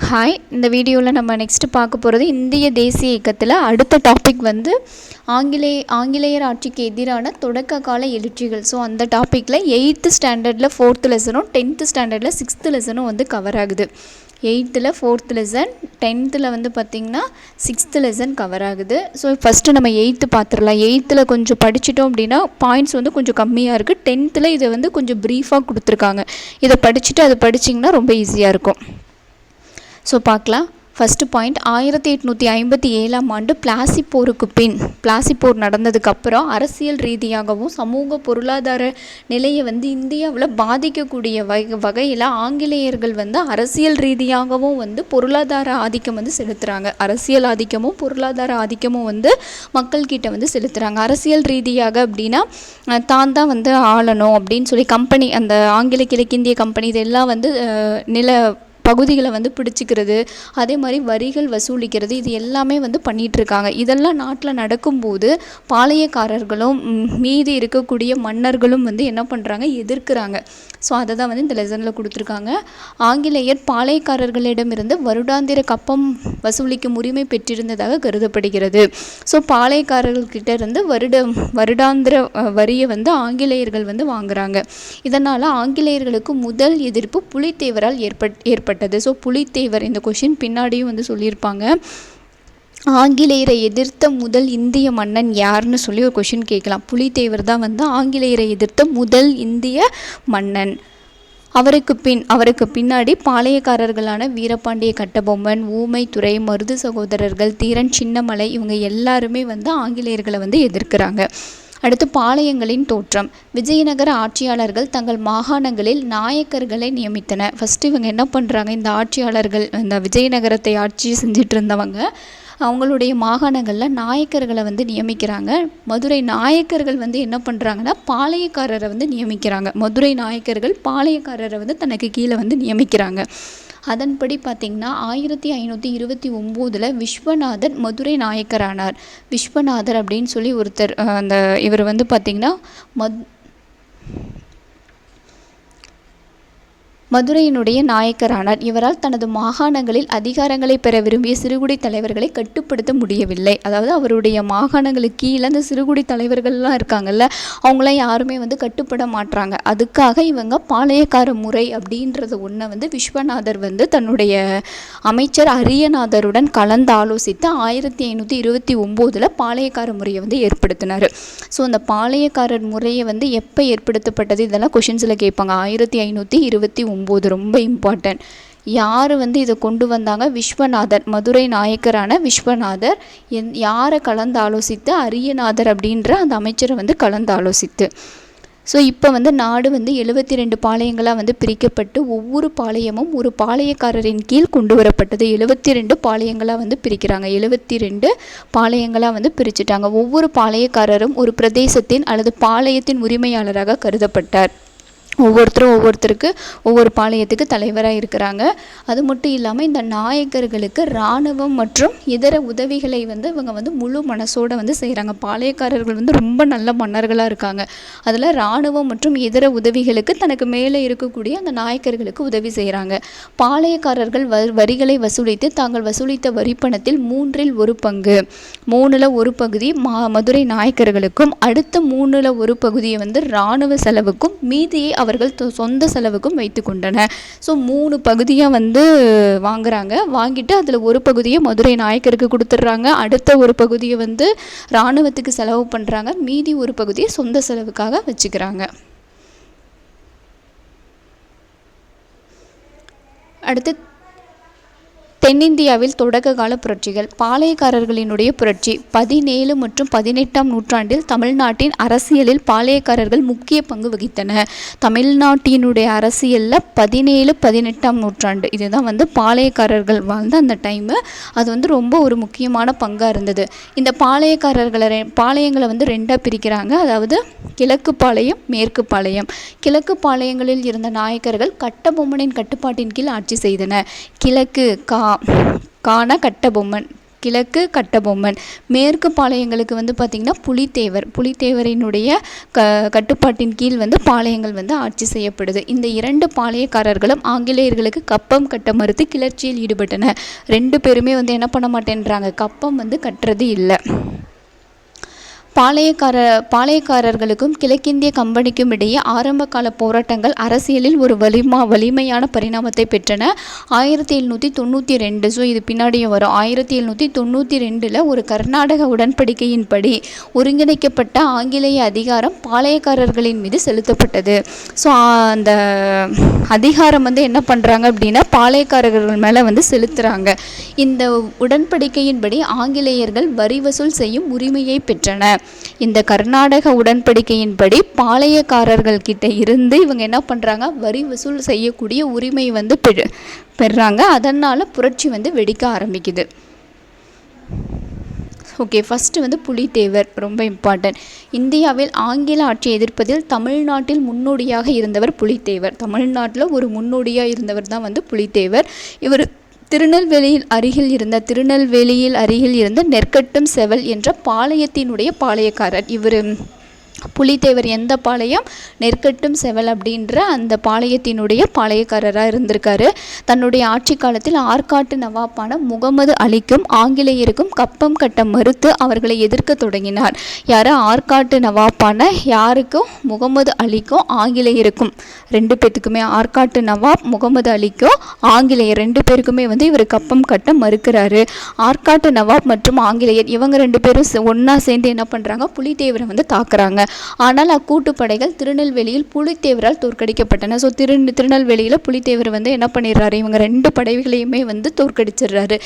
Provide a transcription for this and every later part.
Hi, இந்த வீடியோவில் நம்ம நெக்ஸ்ட்டு பார்க்க போகிறது இந்திய தேசிய இயக்கத்தில் அடுத்த டாபிக் வந்து ஆங்கிலேயர் ஆட்சிக்கு எதிரான தொடக்க கால எழுச்சிகள். ஸோ அந்த டாப்பிக்கில் 8th ஸ்டாண்டர்டில் 4th லெசனும் 10th ஸ்டாண்டர்டில் 6th லெசனும் வந்து கவர் ஆகுது. 8th 4th லெசன், 10th வந்து பார்த்திங்கன்னா 6th லெசன் கவர் ஆகுது. ஸோ ஃபஸ்ட்டு நம்ம 8th பார்த்துடலாம். 8th கொஞ்சம் படிச்சிட்டோம் அப்படின்னா பாயிண்ட்ஸ் வந்து கொஞ்சம் கம்மியாக இருக்குது. 10th இதை வந்து கொஞ்சம் ப்ரீஃபாக கொடுத்துருக்காங்க. இதை படிச்சுட்டு அதை படிச்சிங்கன்னா ரொம்ப ஈஸியாக இருக்கும். ஸோ பார்க்கலாம். ஃபஸ்ட்டு பாயிண்ட், 1857ஆம் ஆண்டு பிளாசி போருக்கு பின், பிளாசி போர் நடந்ததுக்கப்புறம் அரசியல் ரீதியாகவும் சமூக பொருளாதார நிலையை வந்து இந்தியாவில் பாதிக்கக்கூடிய வகையில் ஆங்கிலேயர்கள் வந்து அரசியல் ரீதியாகவும் வந்து பொருளாதார ஆதிக்கம் வந்து செலுத்துகிறாங்க. அரசியல் ஆதிக்கமும் பொருளாதார ஆதிக்கமும் வந்து மக்கள்கிட்ட வந்து செலுத்துகிறாங்க. அரசியல் ரீதியாக அப்படின்னா தான் தான் வந்து ஆளணும் அப்படின்னு சொல்லி கம்பெனி, அந்த ஆங்கில கிழக்கிந்திய கம்பெனி இதெல்லாம் வந்து நில பகுதிகளை வந்து பிடிச்சிக்கிறது, அதே மாதிரி வரிகள் வசூலிக்கிறது, இது எல்லாமே வந்து பண்ணிகிட்ருக்காங்க. இதெல்லாம் நாட்டில் நடக்கும்போது பாளையக்காரர்களும் மீதி இருக்கக்கூடிய மன்னர்களும் வந்து என்ன பண்ணுறாங்க, எதிர்க்கிறாங்க. ஸோ அதை தான் வந்து இந்த லெசனில் கொடுத்துருக்காங்க. ஆங்கிலேயர் பாளையக்காரர்களிடமிருந்து வருடாந்திர கப்பம் வசூலிக்கும் உரிமை பெற்றிருந்ததாக கருதப்படுகிறது. ஸோ பாளையக்காரர்கள்கிட்ட இருந்து வருடாந்திர வரியை வந்து ஆங்கிலேயர்கள் வந்து வாங்குறாங்க. இதனால் ஆங்கிலேயர்களுக்கு முதல் எதிர்ப்பு புலித்தேவரால் ஏற்பட்டது. ஸோ புலித்தேவர், இந்த கொஷின் பின்னாடியும் வந்து சொல்லியிருப்பாங்க. ஆங்கிலேயரை எதிர்த்த முதல் இந்திய மன்னன் யாருன்னு சொல்லி ஒரு கொஷின் கேட்கலாம். புலித்தேவர் தான் வந்து ஆங்கிலேயரை எதிர்த்த முதல் இந்திய மன்னன். அவருக்கு பின்னாடி பாளையக்காரர்களான வீரபாண்டிய கட்டபொம்மன், ஊமைத்துரை, மருது சகோதரர்கள், தீரன் சின்னமலை, இவங்க எல்லாருமே வந்து ஆங்கிலேயர்களை வந்து எதிர்க்கிறாங்க. அடுத்து பாளையங்களின் தோற்றம். விஜயநகர ஆட்சியாளர்கள் தங்கள் மாகாணங்களில் நாயக்கர்களை நியமித்தனர். ஃபஸ்ட்டு இவங்க என்ன பண்ணுறாங்க, இந்த ஆட்சியாளர்கள், இந்த விஜயநகரத்தை ஆட்சி செஞ்சுட்டு இருந்தவங்க அவங்களுடைய மாகாணங்களில் நாயக்கர்களை வந்து நியமிக்கிறாங்க. மதுரை நாயக்கர்கள் வந்து என்ன பண்ணுறாங்கன்னா பாளையக்காரரை வந்து நியமிக்கிறாங்க. மதுரை நாயக்கர்கள் பாளையக்காரரை வந்து தனக்கு கீழே வந்து நியமிக்கிறாங்க. அதன்படி பார்த்திங்கன்னா 1529 விஸ்வநாதர் மதுரை நாயக்கரானார். விஸ்வநாதர் அப்படின்னு சொல்லி ஒருத்தர், இவர் வந்து பார்த்திங்கன்னா மதுரையினுடைய நாயக்கரானார். இவரால் தனது மாகாணங்களில் அதிகாரங்களை பெற விரும்பிய சிறுகுடி தலைவர்களை கட்டுப்படுத்த முடியவில்லை. அதாவது அவருடைய மாகாணங்களுக்கு கீழே அந்த சிறுகுடி தலைவர்கள்லாம் இருக்காங்கல்ல, அவங்களாம் யாருமே வந்து கட்டுப்பட மாட்டாங்க. அதுக்காக இவங்க பாளையக்கார முறை அப்படின்றது ஒன்றை வந்து விஸ்வநாதர் வந்து தன்னுடைய அமைச்சர் அரியநாதருடன் கலந்து ஆலோசித்து 1529 பாளையக்கார முறையை வந்து ஏற்படுத்தினார். ஸோ அந்த பாளையக்காரர் முறையை வந்து எப்போ ஏற்படுத்தப்பட்டது, இதெல்லாம் கொஷின்ஸில் கேட்பாங்க. 1529 ரொம்ப இம்பார்ட்டன்ட். யார் வந்து இதை கொண்டு வந்தாங்க, விஸ்வநாதர், மதுரை நாயக்கரான விஸ்வநாதர் யாரை கலந்து ஆலோசித்து, அரியநாதர் அப்படின்ற அந்த அமைச்சரை வந்து கலந்து ஆலோசித்து. ஸோ இப்போ வந்து நாடு வந்து 72 பாளையங்களாக வந்து பிரிக்கப்பட்டு ஒவ்வொரு பாளையமும் ஒரு பாளையக்காரரின் கீழ் கொண்டு வரப்பட்டது. 72 பாளையங்களாக வந்து பிரிக்கிறாங்க. 72 பாளையங்களாக வந்து பிரிச்சுட்டாங்க. ஒவ்வொரு பாளையக்காரரும் ஒரு பிரதேசத்தின் அல்லது பாளையத்தின் உரிமையாளராக கருதப்பட்டார். ஒவ்வொருத்தருக்கு ஒவ்வொரு பாளையத்துக்கு தலைவராக இருக்கிறாங்க. அது மட்டும் இல்லாமல் இந்த நாயக்கர்களுக்கு இராணுவம் மற்றும் இதர உதவிகளை வந்து இவங்க வந்து முழு மனசோடு வந்து செய்கிறாங்க. பாளையக்காரர்கள் வந்து ரொம்ப நல்ல மன்னர்களாக இருக்காங்க. அதில் இராணுவம் மற்றும் இதர உதவிகளுக்கு தனக்கு மேலே இருக்கக்கூடிய அந்த நாயக்கர்களுக்கு உதவி செய்கிறாங்க. பாளையக்காரர்கள் வரிகளை வசூலித்து தாங்கள் வசூலித்த வரிப்பணத்தில் 1/3 பங்கு, 1/3 பகுதி மதுரை நாயக்கர்களுக்கும், அடுத்த 1/3 பகுதியை வந்து இராணுவ செலவுக்கும், மீதியை அவர்கள் சொந்த செலவுக்கும் வைத்து கொண்டனர். ஸோ 3 பகுதியாக வந்து வாங்குறாங்க. வாங்கிட்டு அதில் ஒரு பகுதியை மதுரை நாயக்கருக்கு கொடுத்துட்றாங்க. அடுத்த ஒரு பகுதியை வந்து இராணுவத்துக்கு செலவு பண்ணுறாங்க. மீதி ஒரு பகுதியை சொந்த செலவுக்காக வச்சுக்கிறாங்க. அடுத்து தென்னிந்தியாவில் தொடக்க கால புரட்சிகள். பாளையக்காரர்களினுடைய புரட்சி 17 மற்றும் 18ஆம் நூற்றாண்டில் தமிழ்நாட்டின் அரசியலில் பாளையக்காரர்கள் முக்கிய பங்கு வகித்தனர். தமிழ்நாட்டினுடைய அரசியலில் 17, 18ஆம் நூற்றாண்டு இதுதான் வந்து பாளையக்காரர்கள் வாழ்ந்த அந்த டைமு. அது வந்து ரொம்ப ஒரு முக்கியமான பங்காக இருந்தது. இந்த பாளையங்களை வந்து 2ஆக பிரிக்கிறாங்க. அதாவது கிழக்கு பாளையம், மேற்கு பாளையம். கிழக்கு பாளையங்களில் இருந்த நாயக்கர்கள் கட்டபொம்மனின் கட்டுப்பாட்டின் கீழ் ஆட்சி செய்தனர். கிழக்கு காண கட்டபொம்மன், கிழக்கு கட்டபொம்மன், மேற்கு பாளையங்களுக்கு வந்து பார்த்திங்கன்னா புலித்தேவரினுடைய கட்டுப்பாட்டின் கீழ் வந்து பாளையங்கள் வந்து ஆட்சி செய்யப்படுது. இந்த 2 பாளையக்காரர்களும் ஆங்கிலேயர்களுக்கு கப்பம் கட்ட மறுத்து கிளர்ச்சியில் ஈடுபட்டனர். 2 பேருமே வந்து என்ன பண்ண மாட்டேன்றாங்க, கப்பம் வந்து கட்டுறது இல்லை. பாளையக்காரர்களுக்கும் கிழக்கிந்திய கம்பெனிக்கும் இடையே ஆரம்ப கால போராட்டங்கள் அரசியலில் ஒரு வலிமையான பரிணாமத்தை பெற்றன. 1792, ஸோ இது பின்னாடியும் வரும், 1792 ஒரு கர்நாடக உடன்படிக்கையின்படி ஒருங்கிணைக்கப்பட்ட ஆங்கிலேய அதிகாரம் பாளையக்காரர்களின் மீது செலுத்தப்பட்டது. ஸோ அந்த அதிகாரம் வந்து என்ன பண்ணுறாங்க அப்படின்னா பாளையக்காரர்கள் மேலே வந்து செலுத்துகிறாங்க. இந்த உடன்படிக்கையின்படி ஆங்கிலேயர்கள் வரி வசூல் செய்யும் உரிமையை பெற்றனர். இந்த கர்நாடக உடன்படிக்கையின்படி பாளையக்காரர்கள் கிட்ட இருந்து இவங்க என்ன பண்ணுறாங்க, வரி வசூல் செய்யக்கூடிய உரிமை வந்து பெறுறாங்க. அதனால் புரட்சி வந்து வெடிக்க ஆரம்பிக்குது. ஓகே, ஃபஸ்ட்டு வந்து புலித்தேவர் ரொம்ப இம்பார்ட்டன்ட். இந்தியாவில் ஆங்கில ஆட்சியை எதிர்ப்பதில் தமிழ்நாட்டில் முன்னோடியாக இருந்தவர் புலித்தேவர். தமிழ்நாட்டில் ஒரு முன்னோடியாக இருந்தவர் தான் வந்து புலித்தேவர். இவர் திருநெல்வேலியில் அருகில் இருந்த நெற்கட்டும் செவல் என்ற பாளையத்தினுடைய பாளையக்காரர். இவர் புலித்தேவர் எந்த பாளையம், நெற்கட்டும் செவல் அப்படின்ற அந்த பாளையத்தினுடைய பாளையக்காரராக இருந்திருக்காரு. தன்னுடைய ஆட்சி காலத்தில் ஆற்காட்டு நவாப்பான முகமது அலிக்கும் ஆங்கிலேயருக்கும் கப்பம் கட்ட மறுத்து அவர்களை எதிர்க்க தொடங்கினார். யார், ஆற்காட்டு நவாப்பான யாருக்கும், முகமது அலிக்கும் ஆங்கிலேயருக்கும், 2 பேத்துக்குமே, ஆற்காட்டு நவாப் முகமது அலிக்கும் ஆங்கிலேயர் 2 பேருக்குமே வந்து இவர் கப்பம் கட்ட மறுக்கிறாரு. ஆற்காட்டு நவாப் மற்றும் ஆங்கிலேயர் இவங்க 2 பேரும் ஒன்றா சேர்ந்து என்ன பண்ணுறாங்க, புலித்தேவரை வந்து தாக்குறாங்க. ஆனால் அக்கூட்டுப்படைகள் திருநெல்வேலியில் புலித்தேவரால் தோற்கடிக்கப்பட்டன. ஸோ திருநெல்வேலியில் புலித்தேவர் வந்து என்ன பண்ணிடுறாரு, இவங்க 2 படைகளையுமே வந்து தோற்கடிச்சிடுறாரு.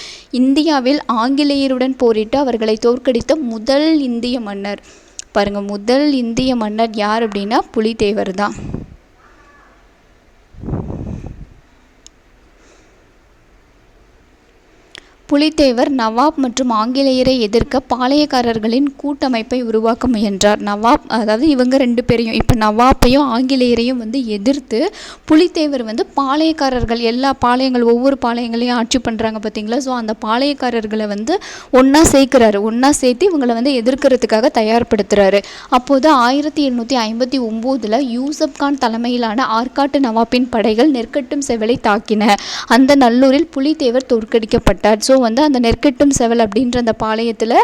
இந்தியாவில் ஆங்கிலேயருடன் போரிட்டு அவர்களை தோற்கடித்த முதல் இந்திய மன்னர் பாருங்கள், முதல் இந்திய மன்னர் யார் அப்படின்னா புலித்தேவர் தான். புலித்தேவர் நவாப் மற்றும் ஆங்கிலேயரை எதிர்க்க பாளையக்காரர்களின் கூட்டமைப்பை உருவாக்க முயன்றார். நவாப், அதாவது இவங்க 2 பேரையும், இப்போ நவாப்பையும் ஆங்கிலேயரையும் வந்து எதிர்த்து புலித்தேவர் வந்து பாளையக்காரர்கள், எல்லா பாளையங்கள், ஒவ்வொரு பாளையங்களையும் ஆட்சி பண்ணுறாங்க பார்த்தீங்களா. ஸோ அந்த பாளையக்காரர்களை வந்து ஒன்றா சேர்த்து இவங்களை வந்து எதிர்க்கிறதுக்காக தயார்படுத்துகிறாரு. அப்போது 1759 யூசப் கான் தலைமையிலான ஆற்காட்டு நவாப்பின் படைகள் நெற்கட்டும் செவலை தாக்கின. அந்த நல்லூரில் புலித்தேவர் தோற்கடிக்கப்பட்டார். ஸோ வந்து அந்த நெற்கட்டும் செவல் அப்படின்ற அந்த பாளையத்தில்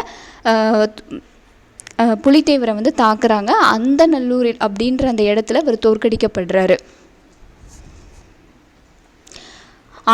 புலித்தேவரை வந்து தாக்குறாங்க. அந்த நல்லூரில் அப்படின்ற அந்த இடத்துல அவர் தோற்கடிக்கப்படுறாரு.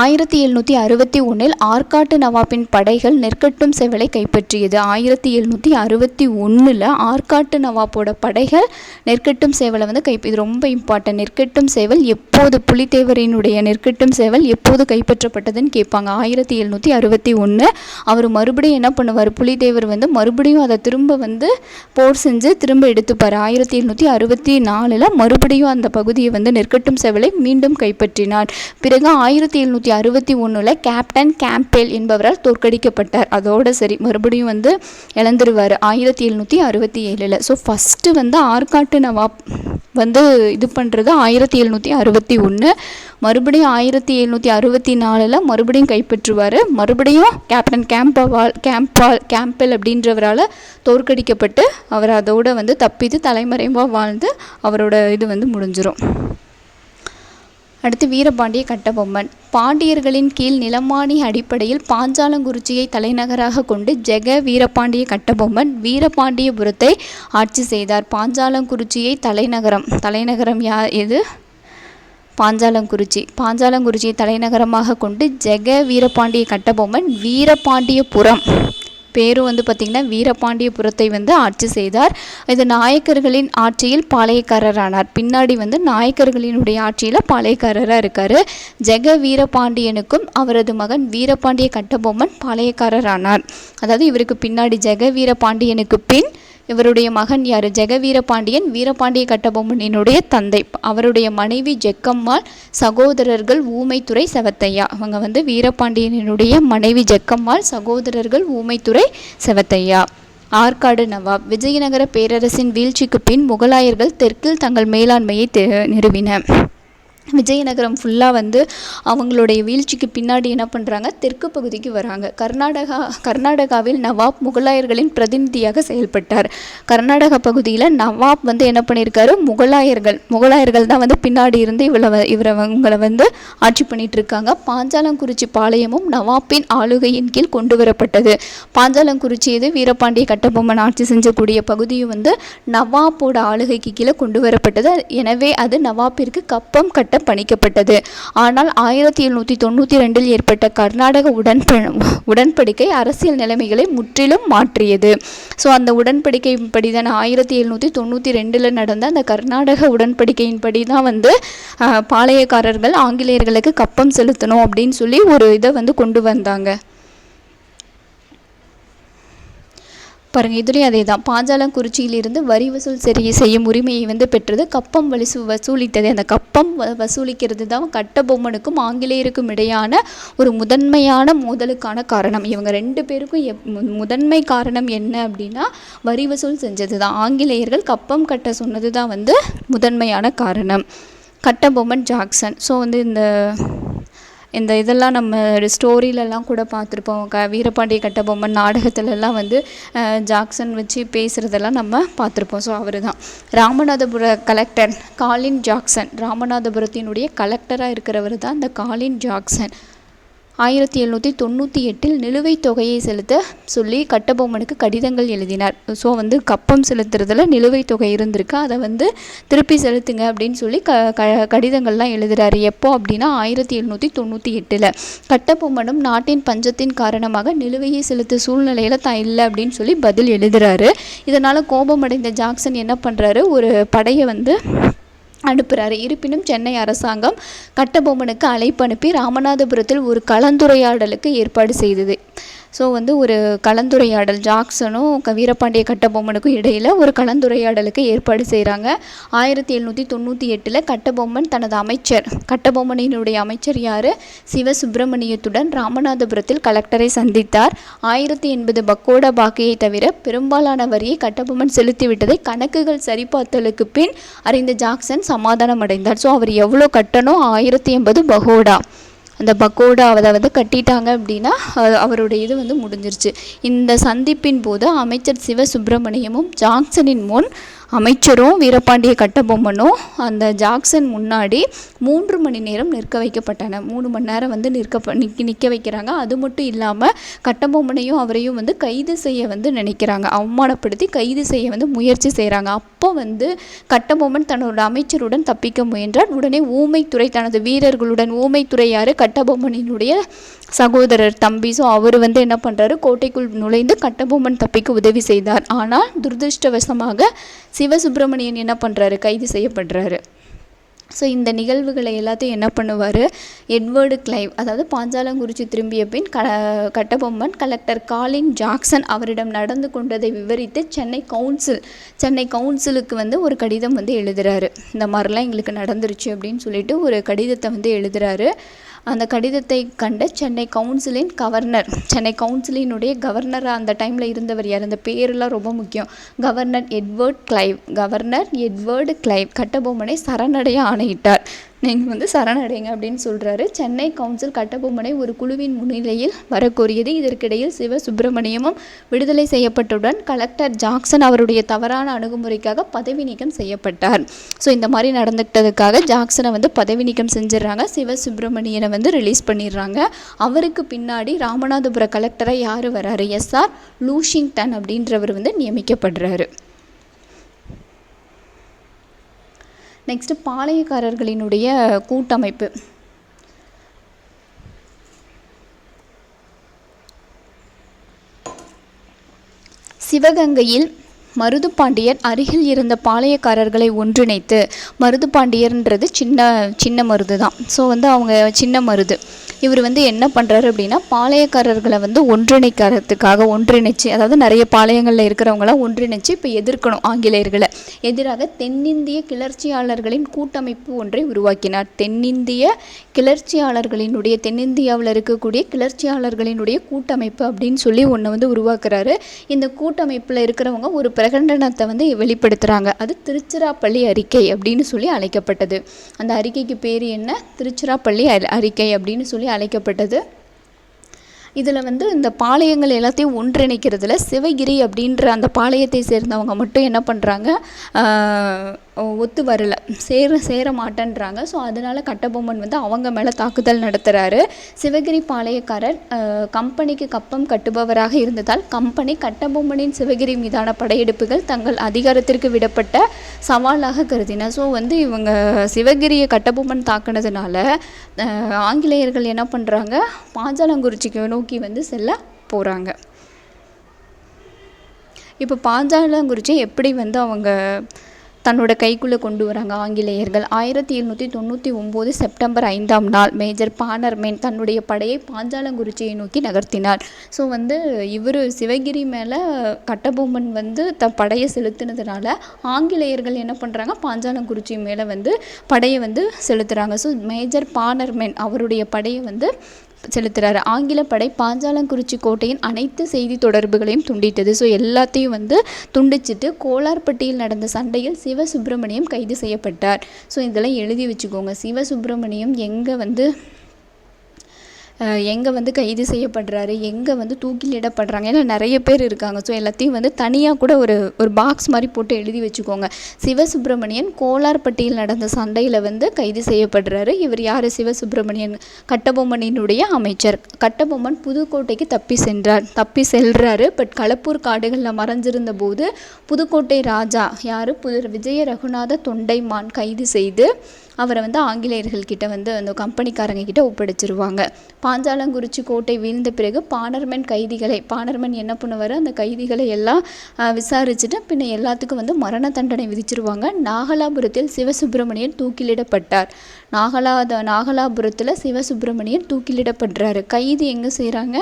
1761 ஆற்காட்டு நவாப்பின் படைகள் நெற்கட்டும் செவலை கைப்பற்றியது. 1761 ஆற்காட்டு நவாப்போட படைகள் நெற்கட்டும் சேவலை வந்து இது ரொம்ப இம்பார்ட்டன்ட். நெற்கட்டும் சேவல் எப்போது, புலித்தேவரினுடைய நெற்கட்டும் சேவல் எப்போது கைப்பற்றப்பட்டதுன்னு கேட்பாங்க. 1761 அவர் மறுபடியும் என்ன பண்ணுவார், புலித்தேவர் வந்து மறுபடியும் அதை திரும்ப வந்து போர் செஞ்சு திரும்ப எடுத்துப்பார். 1764 மறுபடியும் அந்த பகுதியை வந்து நெற்கட்டும் சேவலை மீண்டும் கைப்பற்றினார். பிறகு 1761 கேப்டன் கேம்பெல் என்பவரால் தோற்கடிக்கப்பட்டார். அதோட சரி, மறுபடியும் வந்து இழந்துருவார் 1767. ஸோ ஃபஸ்ட்டு வந்து ஆற்காட்டு நவாப் வந்து இது பண்ணுறது 1761, மறுபடியும் 1764 மறுபடியும் கைப்பற்றுவார். மறுபடியும் கேப்டன் கேம்பெல் அப்படின்றவரால் தோற்கடிக்கப்பட்டு அவர் அதோடு வந்து தப்பித்து தலைமறைவாக வாழ்ந்து அவரோட இது வந்து முடிஞ்சிடும். அடுத்து வீரபாண்டிய கட்டபொம்மன். பாண்டியர்களின் கீழ் நிலமானி அடிப்படையில் பாஞ்சாலங்குறிச்சியை தலைநகராக கொண்டு வீரபாண்டிய கட்டபொம்மன் வீரபாண்டியபுரத்தை ஆட்சி செய்தார். பாஞ்சாலங்குறிச்சியை தலைநகரம் எது, பாஞ்சாலங்குறிச்சியை தலைநகரமாக கொண்டு வீரபாண்டிய கட்டபொம்மன் வீரபாண்டியபுரம் பேரும் வந்து பார்த்திங்கன்னா வீரபாண்டியபுரத்தை வந்து ஆட்சி செய்தார். இது நாயக்கர்களின் ஆட்சியில் பாளையக்காரரானார். பின்னாடி வந்து நாயக்கர்களினுடைய ஆட்சியில் பாளையக்காரராக இருக்கார். வீரபாண்டியனுக்கும் அவரது மகன் வீரபாண்டிய கட்டபொம்மன் பாளையக்காரரானார். அதாவது இவருக்கு பின்னாடி வீரபாண்டியனுக்கு பின் இவருடைய மகன் யார், வீரபாண்டியன் வீரபாண்டிய கட்டபொம்மனினுடைய தந்தை. அவருடைய மனைவி ஜெக்கம்மாள், சகோதரர்கள் ஊமைத்துறை, செவத்தையா. அவங்க வந்து வீரபாண்டியனுடைய மனைவி ஜெக்கம்மாள், சகோதரர்கள் ஊமைத்துறை, செவத்தையா. ஆற்காடு நவாப். விஜயநகர பேரரசின் வீழ்ச்சிக்கு பின் முகலாயர்கள் தெற்கில் தங்கள் மேலாண்மையை நிறுவினர். விஜயநகரம் ஃபுல்லாக வந்து அவங்களுடைய வீழ்ச்சிக்கு பின்னாடி என்ன பண்ணுறாங்க, தெற்கு பகுதிக்கு வராங்க. கர்நாடகாவில் நவாப் முகலாயர்களின் பிரதிநிதியாக செயல்பட்டார். கர்நாடகா பகுதியில் நவாப் வந்து என்ன பண்ணியிருக்காரு, முகலாயர்கள் தான் வந்து பின்னாடி இருந்து இவங்களை வந்து ஆட்சி பண்ணிட்டு இருக்காங்க. பாஞ்சாலங்குறிச்சி பாளையமும் நவாப்பின் ஆளுகையின் கீழ் கொண்டு வரப்பட்டது. பாஞ்சாலங்குறிச்சி இது வீரபாண்டிய கட்டபொம்மன் ஆட்சி செஞ்சக்கூடிய பகுதியும் வந்து நவாப்போட ஆளுகைக்கு கீழே கொண்டு வரப்பட்டது. எனவே அது நவாப்பிற்கு கப்பம் கட்ட பணிக்கப்பட்டது. ஆனால் 1792 ஏற்பட்ட கர்நாடக உடன்படிக்கை அரசியல் நிலைமைகளை முற்றிலும் மாற்றியது. ஸோ அந்த உடன்படிக்கையின்படி தான் 1792 நடந்த அந்த கர்நாடக உடன்படிக்கையின்படி தான் வந்து பாளையக்காரர்கள் ஆங்கிலேயர்களுக்கு கப்பம் செலுத்தணும் அப்படின்னு சொல்லி ஒரு இதை வந்து கொண்டு வந்தாங்க. பாருங்கள், இதுலேயும் அதே தான். பாஞ்சாலங்குறிச்சியிலிருந்து வரி வசூல் செய்யும் உரிமையை வந்து பெற்றது. கப்பம் வசூலித்தது. அந்த கப்பம் வசூலிக்கிறது தான் கட்டபொம்மனுக்கும் ஆங்கிலேயருக்கும் இடையான ஒரு முதன்மையான மோதலுக்கான காரணம். இவங்க 2 பேருக்கும் முதன்மை காரணம் என்ன அப்படின்னா வரி வசூல் செஞ்சது தான். ஆங்கிலேயர்கள் கப்பம் கட்ட சொன்னது தான் வந்து முதன்மையான காரணம். கட்டபொம்மன் ஜாக்சன். ஸோ வந்து இந்த இதெல்லாம் நம்ம ஸ்டோரியிலலாம் கூட பார்த்துருப்போம். வீரபாண்டிய கட்டபொம்மன் நாடகத்திலலாம் வந்து ஜாக்சன் வச்சு பேசுகிறதெல்லாம் நம்ம பார்த்துருப்போம். ஸோ அவர் தான் ராமநாதபுர கலெக்டர் காலின் ஜாக்சன். ராமநாதபுரத்தினுடைய கலெக்டராக இருக்கிறவர் தான் இந்த காலின் ஜாக்சன். 1798 நிலுவைத் தொகையை செலுத்த சொல்லி கட்டபொம்மனுக்கு கடிதங்கள் எழுதினார். ஸோ வந்து கப்பம் செலுத்துறதுல நிலுவைத் தொகை இருந்திருக்கு, அதை வந்து திருப்பி செலுத்துங்க அப்படின்னு சொல்லி கடிதங்கள்லாம் எழுதுகிறாரு. எப்போ அப்படின்னா 1798. கட்டபொம்மனும் நாட்டின் பஞ்சத்தின் காரணமாக நிலுவையை செலுத்த சூழ்நிலையில் தான் இல்லை அப்படின்னு சொல்லி பதில் எழுதுகிறாரு. இதனால் கோபமடைந்த ஜாக்சன் என்ன பண்ணுறாரு, ஒரு படையை வந்து அனுப்புகிறாரு. இருப்பினும் சென்னை அரசாங்கம் கட்டபொம்மனுக்கு அழைப்பு அனுப்பி ராமநாதபுரத்தில் ஒரு கலந்துரையாடலுக்கு ஏற்பாடு செய்தது. ஸோ வந்து ஒரு கலந்துரையாடல் ஜாக்சனும் வீரபாண்டிய கட்டபொம்மனுக்கும் இடையில் ஒரு கலந்துரையாடலுக்கு ஏற்பாடு செய்கிறாங்க. 1798 கட்டபொம்மன் தனது கட்டபொம்மனினுடைய அமைச்சர் யார், சிவசுப்பிரமணியத்துடன் ராமநாதபுரத்தில் கலெக்டரை சந்தித்தார். 1080 பக்கோடா பாக்கியை தவிர பெரும்பாலான வரியை கட்டபொம்மன் செலுத்திவிட்டதை கணக்குகள் சரிபார்த்தலுக்கு பின் அறிந்த ஜாக்சன் சமாதானம் அடைந்தார். ஸோ அவர் எவ்வளோ கட்டணும், 1080 பகோடா. அந்த பக்கோடா அதை கட்டிட்டாங்க அப்படின்னா அவருடைய இது வந்து முடிஞ்சிருச்சு. இந்த சந்திப்பின் போது அமைச்சர் சிவசுப்பிரமணியமும் ஜாக்சனின் முன் அமைச்சரும் வீரபாண்டிய கட்டபொம்மனும் அந்த ஜாக்சன் முன்னாடி 3 மணி நேரம் நிற்க வைக்கப்பட்டன. 3 மணி நேரம் வந்து நிற்க வைக்கிறாங்க. அது மட்டும் இல்லாமல் கட்டபொம்மனையும் அவரையும் வந்து கைது செய்ய வந்து நினைக்கிறாங்க. அவமானப்படுத்தி கைது செய்ய வந்து முயற்சி செய்கிறாங்க. அப்போ வந்து கட்டபொம்மன் தன்னோட அமைச்சருடன் தப்பிக்க முயன்றார். உடனே ஊமைத்துறை தனது வீரர்களுடன், ஊமைத்துறை யார், கட்டபொம்மனினுடைய சகோதரர் தம்பி. ஸோ அவர் வந்து என்ன பண்ணுறாரு, கோட்டைக்குள் நுழைந்து கட்டபொம்மன் தப்பிக்க உதவி செய்தார். ஆனால் துரதிருஷ்டவசமாக சிவசுப்பிரமணியன் என்ன பண்ணுறாரு, கைது செய்யப்படுறாரு. ஸோ இந்த நிகழ்வுகளை எல்லாத்தையும் என்ன பண்ணுவார், எட்வர்டு கிளைவ், அதாவது பாஞ்சாலங்குறிச்சி திரும்பிய பின் கட்டபொம்மன் கலெக்டர் காலின் ஜாக்சன் அவரிடம் நடந்து கொண்டதை விவரித்து சென்னை கவுன்சிலுக்கு வந்து ஒரு கடிதம் வந்து எழுதுகிறாரு. இந்த மாதிரிலாம் எங்களுக்கு நடந்துருச்சு அப்படின்னு சொல்லிட்டு ஒரு கடிதத்தை வந்து எழுதுகிறாரு. அந்த கடிதத்தை கண்ட சென்னை கவுன்சிலினுடைய கவர்னராக அந்த டைமில் இருந்தவர் யார், அந்த பேரெல்லாம் ரொம்ப முக்கியம். கவர்னர் எட்வர்டு கிளைவ் கட்டபொம்மனை சரணடைய ஆணையிட்டார். நீங்கள் வந்து சரணடைங்க அப்படின்னு சொல்கிறாரு. சென்னை கவுன்சில் கட்டபொம்மனை ஒரு குழுவின் முன்னிலையில் வரக்கோரியது. இதற்கிடையில் சிவசுப்பிரமணியமும் விடுதலை செய்யப்பட்டவுடன் கலெக்டர் ஜாக்சன் அவருடைய தவறான அணுகுமுறைக்காக பதவி நீக்கம் செய்யப்பட்டார். ஸோ இந்த மாதிரி நடந்துக்கிட்டதுக்காக ஜாக்சனை வந்து பதவி நீக்கம் செஞ்சிடறாங்க. சிவசுப்பிரமணியனை வந்து ரிலீஸ் பண்ணிடுறாங்க. அவருக்கு பின்னாடி ராமநாதபுர கலெக்டராக யார் வராரு, எஸ்ஆர் லூஷிங்டன் அப்படின்றவர் வந்து நியமிக்கப்படுறாரு. நெக்ஸ்ட்டு பாளையக்காரர்களினுடைய கூட்டமைப்பு. சிவகங்கையில் மருதுபாண்டியர் அருகில் இருந்த பாளையக்காரர்களை ஒன்றிணைத்து, மருதுபாண்டியர்ன்றது சின்ன மருது தான். ஸோ வந்து அவங்க சின்ன மருது. இவர் வந்து என்ன பண்ணுறாரு அப்படின்னா பாளையக்காரர்களை வந்து ஒன்றிணைச்சு, அதாவது நிறைய பாளையங்களில் இருக்கிறவங்களாம் ஒன்றிணைச்சு இப்போ எதிர்க்கணும் ஆங்கிலேயர்களை எதிராக தென்னிந்திய கிளர்ச்சியாளர்களின் கூட்டமைப்பு ஒன்றை உருவாக்கினார். தென்னிந்தியாவில் இருக்கக்கூடிய கிளர்ச்சியாளர்களினுடைய கூட்டமைப்பு அப்படின்னு சொல்லி ஒன்று வந்து உருவாக்குறாரு. இந்த கூட்டமைப்பில் இருக்கிறவங்க ஒரு பிரகடனத்தை வந்து வெளிப்படுத்துகிறாங்க. அது திருச்சிராப்பள்ளி அறிக்கை அப்படின்னு சொல்லி அழைக்கப்பட்டது. அந்த அறிக்கைக்கு பேர் என்ன? திருச்சிராப்பள்ளி அறிக்கை அப்படின்னு சொல்லி அழைக்கப்பட்டது. இதில் வந்து இந்த பாளையங்கள் எல்லாத்தையும் ஒன்றிணைக்கிறதுல சிவகிரி அப்படின்ற அந்த பாளையத்தை சேர்ந்தவங்க மட்டும் என்ன பண்ணுறாங்க, ஒத்து வரல, சேர மாட்டேன்றாங்க. ஸோ அதனால் கட்டபொம்மன் வந்து அவங்க மேலே தாக்குதல் நடத்துகிறாரு. சிவகிரி பாளையக்காரர் கம்பெனிக்கு கப்பம் கட்டுபவராக இருந்ததால் கம்பெனி கட்டபொம்மனின் சிவகிரி மீதான படையெடுப்புகள் தங்கள் அதிகாரத்திற்கு விடப்பட்ட சவாலாக கருதினர். ஸோ வந்து இவங்க சிவகிரியை கட்டபொம்மன் தாக்குனதுனால ஆங்கிலேயர்கள் என்ன பண்ணுறாங்க, பாஞ்சாலங்குறிச்சிக்கு நோக்கி வந்து செல்ல போகிறாங்க. இப்போ பாஞ்சாலங்குறிச்சி எப்படி வந்து அவங்க தன்னோட கைக்குள்ளே கொண்டு வராங்க ஆங்கிலேயர்கள்? 1799 செப்டம்பர் 5ஆம் நாள் மேஜர் பானர்மேன் தன்னுடைய படையை பாஞ்சாலங்குறிச்சியை நோக்கி நகர்த்தினார். ஸோ வந்து இவர் சிவகிரி மேலே கட்டபொம்மன் வந்து படையை செலுத்தினதுனால ஆங்கிலேயர்கள் என்ன பண்ணுறாங்க, பாஞ்சாலங்குறிச்சி மேலே வந்து படையை வந்து செலுத்துகிறாங்க. ஸோ மேஜர் பானர்மேன் அவருடைய படையை வந்து செலுத்துகிறாரு. ஆங்கில படை பாஞ்சாலங்குறிச்சி கோட்டையின் அனைத்து செய்தி தொடர்புகளையும் துண்டித்தது. ஸோ எல்லாத்தையும் வந்து துண்டிச்சிட்டு கோலார்பட்டியில் நடந்த சண்டையில் சிவசுப்பிரமணியம் கைது செய்யப்பட்டார். ஸோ இதெல்லாம் எழுதி வச்சுக்கோங்க. சிவசுப்பிரமணியம் எங்கே வந்து கைது செய்யப்படுறாரு, எங்கே வந்து தூக்கிலிடப்படுறாங்க, ஏன்னா நிறைய பேர் இருக்காங்க. ஸோ எல்லாத்தையும் வந்து தனியாக கூட ஒரு பாக்ஸ் மாதிரி போட்டு எழுதி வச்சுக்கோங்க. சிவசுப்பிரமணியன் கோலார்பட்டியில் நடந்த சண்டையில் வந்து கைது செய்யப்படுறாரு. இவர் யார்? சிவசுப்பிரமணியன் கட்டபொம்மனினுடைய அமைச்சர். கட்டபொம்மன் புதுக்கோட்டைக்கு தப்பி செல்றாரு. பட் களப்பூர் காடுகளில் மறைஞ்சிருந்த போது புதுக்கோட்டை ராஜா யார், விஜய ரகுநாத தொண்டைமான் கைது செய்து அவரை வந்து ஆங்கிலேயர்கள்கிட்ட வந்து அந்த கம்பெனிக்காரங்க கிட்ட ஒப்படைச்சிருவாங்க. பாஞ்சாலங்குறிச்சி கோட்டை வீழ்ந்த பிறகு பாணர்மன் என்ன பண்ணுவார், அந்த கைதிகளை எல்லாம் விசாரிச்சுட்டு பின்ன எல்லாத்துக்கும் வந்து மரண தண்டனை விதிச்சிருவாங்க. நாகலாபுரத்தில் சிவசுப்பிரமணியன் தூக்கிலிடப்பட்டார். நாகலாபுரத்தில் சிவசுப்பிரமணியன் தூக்கிலிடப்படுறாரு. கைது எங்கே செய்கிறாங்க?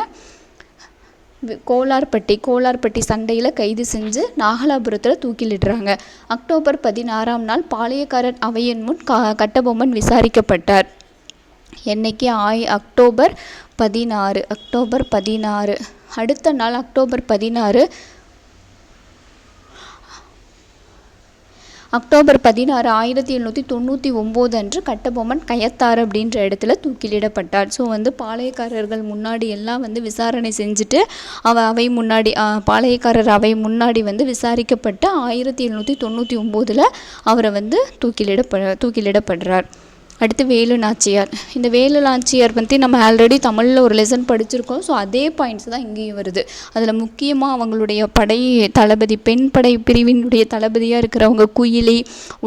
கோலார்பட்டி சண்டையில் கைது செஞ்சு நாகலாபுரத்தில் தூக்கிலிடுறாங்க. அக்டோபர் 16ஆம் நாள் பாளையக்காரர் அவையின் முன் கட்டபொம்மன் விசாரிக்கப்பட்டார். என்னைக்கு? அக்டோபர் 16. அடுத்த நாள் அக்டோபர் 16 1799 அன்று கட்டபொம்மன் கயத்தாறு அப்படின்ற இடத்துல தூக்கிலிடப்பட்டார். ஸோ வந்து பாளையக்காரர்கள் முன்னாடி எல்லாம் வந்து விசாரணை செஞ்சுட்டு பாளையக்காரர் அவை முன்னாடி வந்து விசாரிக்கப்பட்டு 1799 அவரை வந்து தூக்கிலிடப்படுறார். அடுத்து வேலு நாச்சியார். இந்த வேலு நாச்சியார் பற்றி நம்ம ஆல்ரெடி தமிழில் ஒரு லெசன் படிச்சிருக்கோம். ஸோ அதே பாயிண்ட்ஸ் தான் இங்கேயும் வருது. அதில் முக்கியமாக அவங்களுடைய படை தளபதி, பெண் படை பிரிவினுடைய தளபதியாக இருக்கிறவங்க குயிலி,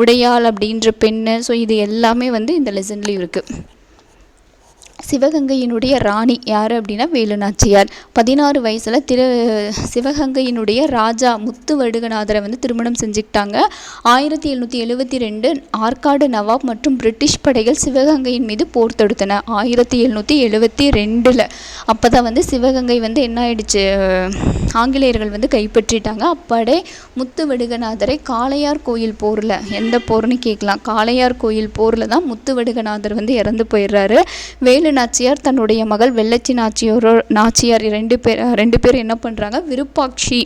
உடையாள் அப்படின்ற பெண்ணு. ஸோ இது எல்லாமே வந்து இந்த லெசன்லேயும் இருக்குது. சிவகங்கையினுடைய ராணி யார் அப்படின்னா வேலு நாச்சியார். 16 வயசில் சிவகங்கையினுடைய ராஜா முத்துவடுகநாதரை வந்து திருமணம் செஞ்சுக்கிட்டாங்க. 1772 ஆற்காடு நவாப் மற்றும் பிரிட்டிஷ் படைகள் சிவகங்கையின் மீது போர் தொடுத்தன. 1772 அப்போ தான் வந்து சிவகங்கை வந்து என்ன ஆயிடுச்சு, ஆங்கிலேயர்கள் வந்து கைப்பற்றிட்டாங்க. அப்படே முத்துவடுகநாதரை காளையார் கோயில் போரில், எந்த போர்னு கேட்கலாம், காளையார் கோயில் போரில் தான் முத்துவடுகநாதர் வந்து இறந்து போயிடுறாரு. வேலு நாச்சியார் தன்னுடைய மகள் வெள்ளச்சி நாச்சியார் ரெண்டு பேர் என்ன பண்ணுறாங்க, விருப்பாட்சி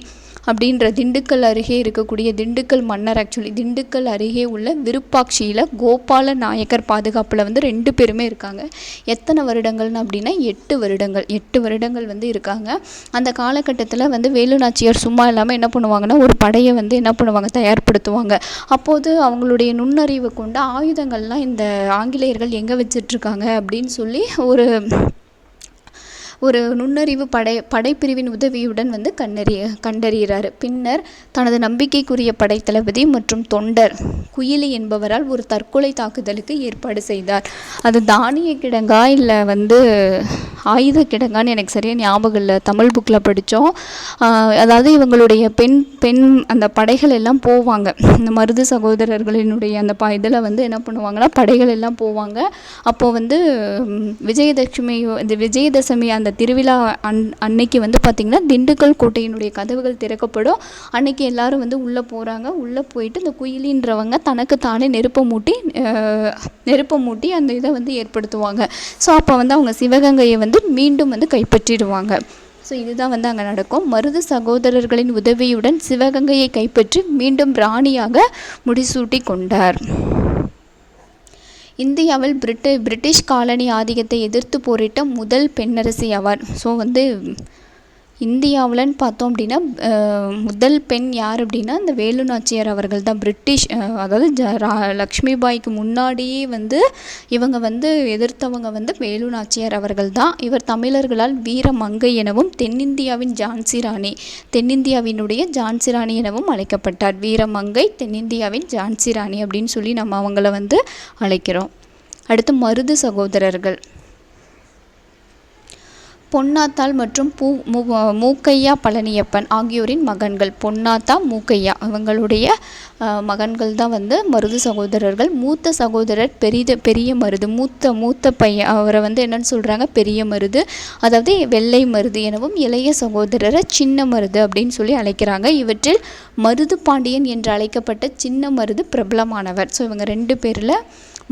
அப்படின்ற திண்டுக்கல் அருகே இருக்கக்கூடிய திண்டுக்கல் மன்னர், திண்டுக்கல் அருகே உள்ள விருப்பாட்சியில் கோபால நாயக்கர் பாதுகாப்பில் வந்து 2 பேருமே இருக்காங்க. எத்தனை வருடங்கள்னு அப்படின்னா 8 வருடங்கள் வந்து இருக்காங்க. அந்த காலகட்டத்தில் வந்து வேலு நாச்சியார் சும்மா இல்லாமல் என்ன பண்ணுவாங்கன்னா ஒரு படையை வந்து என்ன பண்ணுவாங்க, தயார்படுத்துவாங்க. அப்போது அவங்களுடைய நுண்ணறிவு கொண்ட ஆயுதங்கள்லாம் இந்த ஆங்கிலேயர்கள் எங்கே வச்சிட்ருக்காங்க அப்படின்னு சொல்லி ஒரு நுண்ணறிவு படைப்பிரிவின் உதவியுடன் வந்து கண்டறிகிறார். பின்னர் தனது நம்பிக்கைக்குரிய படைத்தளபதி மற்றும் தொண்டர் குயிலி என்பவரால் ஒரு தற்கொலை தாக்குதலுக்கு ஏற்பாடு செய்தார். அது தானிய கிடங்கா இல்லை வந்து ஆயுத கிடங்கான்னு எனக்கு சரியாக ஞாபகம் இல்லை, தமிழ் புக்கில் படித்தோம். அதாவது இவங்களுடைய பெண் அந்த படைகள் எல்லாம் போவாங்க, இந்த மருது சகோதரர்களினுடைய அந்த இதில் வந்து என்ன பண்ணுவாங்கன்னா படைகள் எல்லாம் போவாங்க. அப்போது வந்து விஜயதசமி அந்த திருவிழா அன்னைக்கு வந்து பார்த்திங்கன்னா திண்டுக்கல் கோட்டையினுடைய கதவுகள் திறக்கப்படும். அன்னைக்கு எல்லாரும் வந்து உள்ளே போகிறாங்க. உள்ளே போயிட்டு இந்த குயிலின்றவங்க தனக்கு தானே நெருப்பை மூட்டி அந்த இதை வந்து ஏற்படுத்துவாங்க. ஸோ அப்போ வந்து அவங்க சிவகங்கையை வந்து மீண்டும் வந்து கைப்பற்றிடுவாங்க. ஸோ இதுதான் வந்து அங்கே நடக்கும். மருது சகோதரர்களின் உதவியுடன் சிவகங்கையை கைப்பற்றி மீண்டும் ராணியாக முடிசூட்டி கொண்டார். இந்தியாவில் பிரிட்டிஷ் காலனி ஆதிக்கத்தை எதிர்த்து போரிட்ட முதல் பெண்ணரசி ஆவார். ஸோ வந்து இந்தியாவில்னு பார்த்தோம் அப்படின்னா முதல் பெண் யார் அப்படின்னா இந்த வேலு நாச்சியார் அவர்கள் தான். அதாவது லக்ஷ்மிபாய்க்கு முன்னாடியே வந்து இவங்க வந்து எதிர்த்தவங்க வந்து வேலு நாச்சியார் அவர்கள் தான். இவர் தமிழர்களால் வீரமங்கை எனவும் தென்னிந்தியாவினுடைய ஜான்சி ராணி எனவும் அழைக்கப்பட்டார். வீரமங்கை, தென்னிந்தியாவின் ஜான்சி ராணி அப்படின்னு சொல்லி நம்ம அவங்கள வந்து அழைக்கிறோம். அடுத்து மருது சகோதரர்கள். பொன்னாத்தாள் மற்றும் மூக்கையா பழனியப்பன் ஆகியோரின் மகன்கள். பொன்னாத்தா, மூக்கையா இவங்களுடைய மகன்கள் தான் வந்து மருது சகோதரர்கள். மூத்த சகோதரர் பெரிய மருது, மூத்த பையன், அவரை வந்து என்னன்னு சொல்கிறாங்க பெரிய மருது, அதாவது வெள்ளை மருது எனவும் இளைய சகோதரரை சின்ன மருது அப்படின்னு சொல்லி அழைக்கிறாங்க. இவற்றில் மருது பாண்டியன் என்று அழைக்கப்பட்ட சின்ன மருது பிரபலமானவர். ஸோ இவங்க 2 பேரில்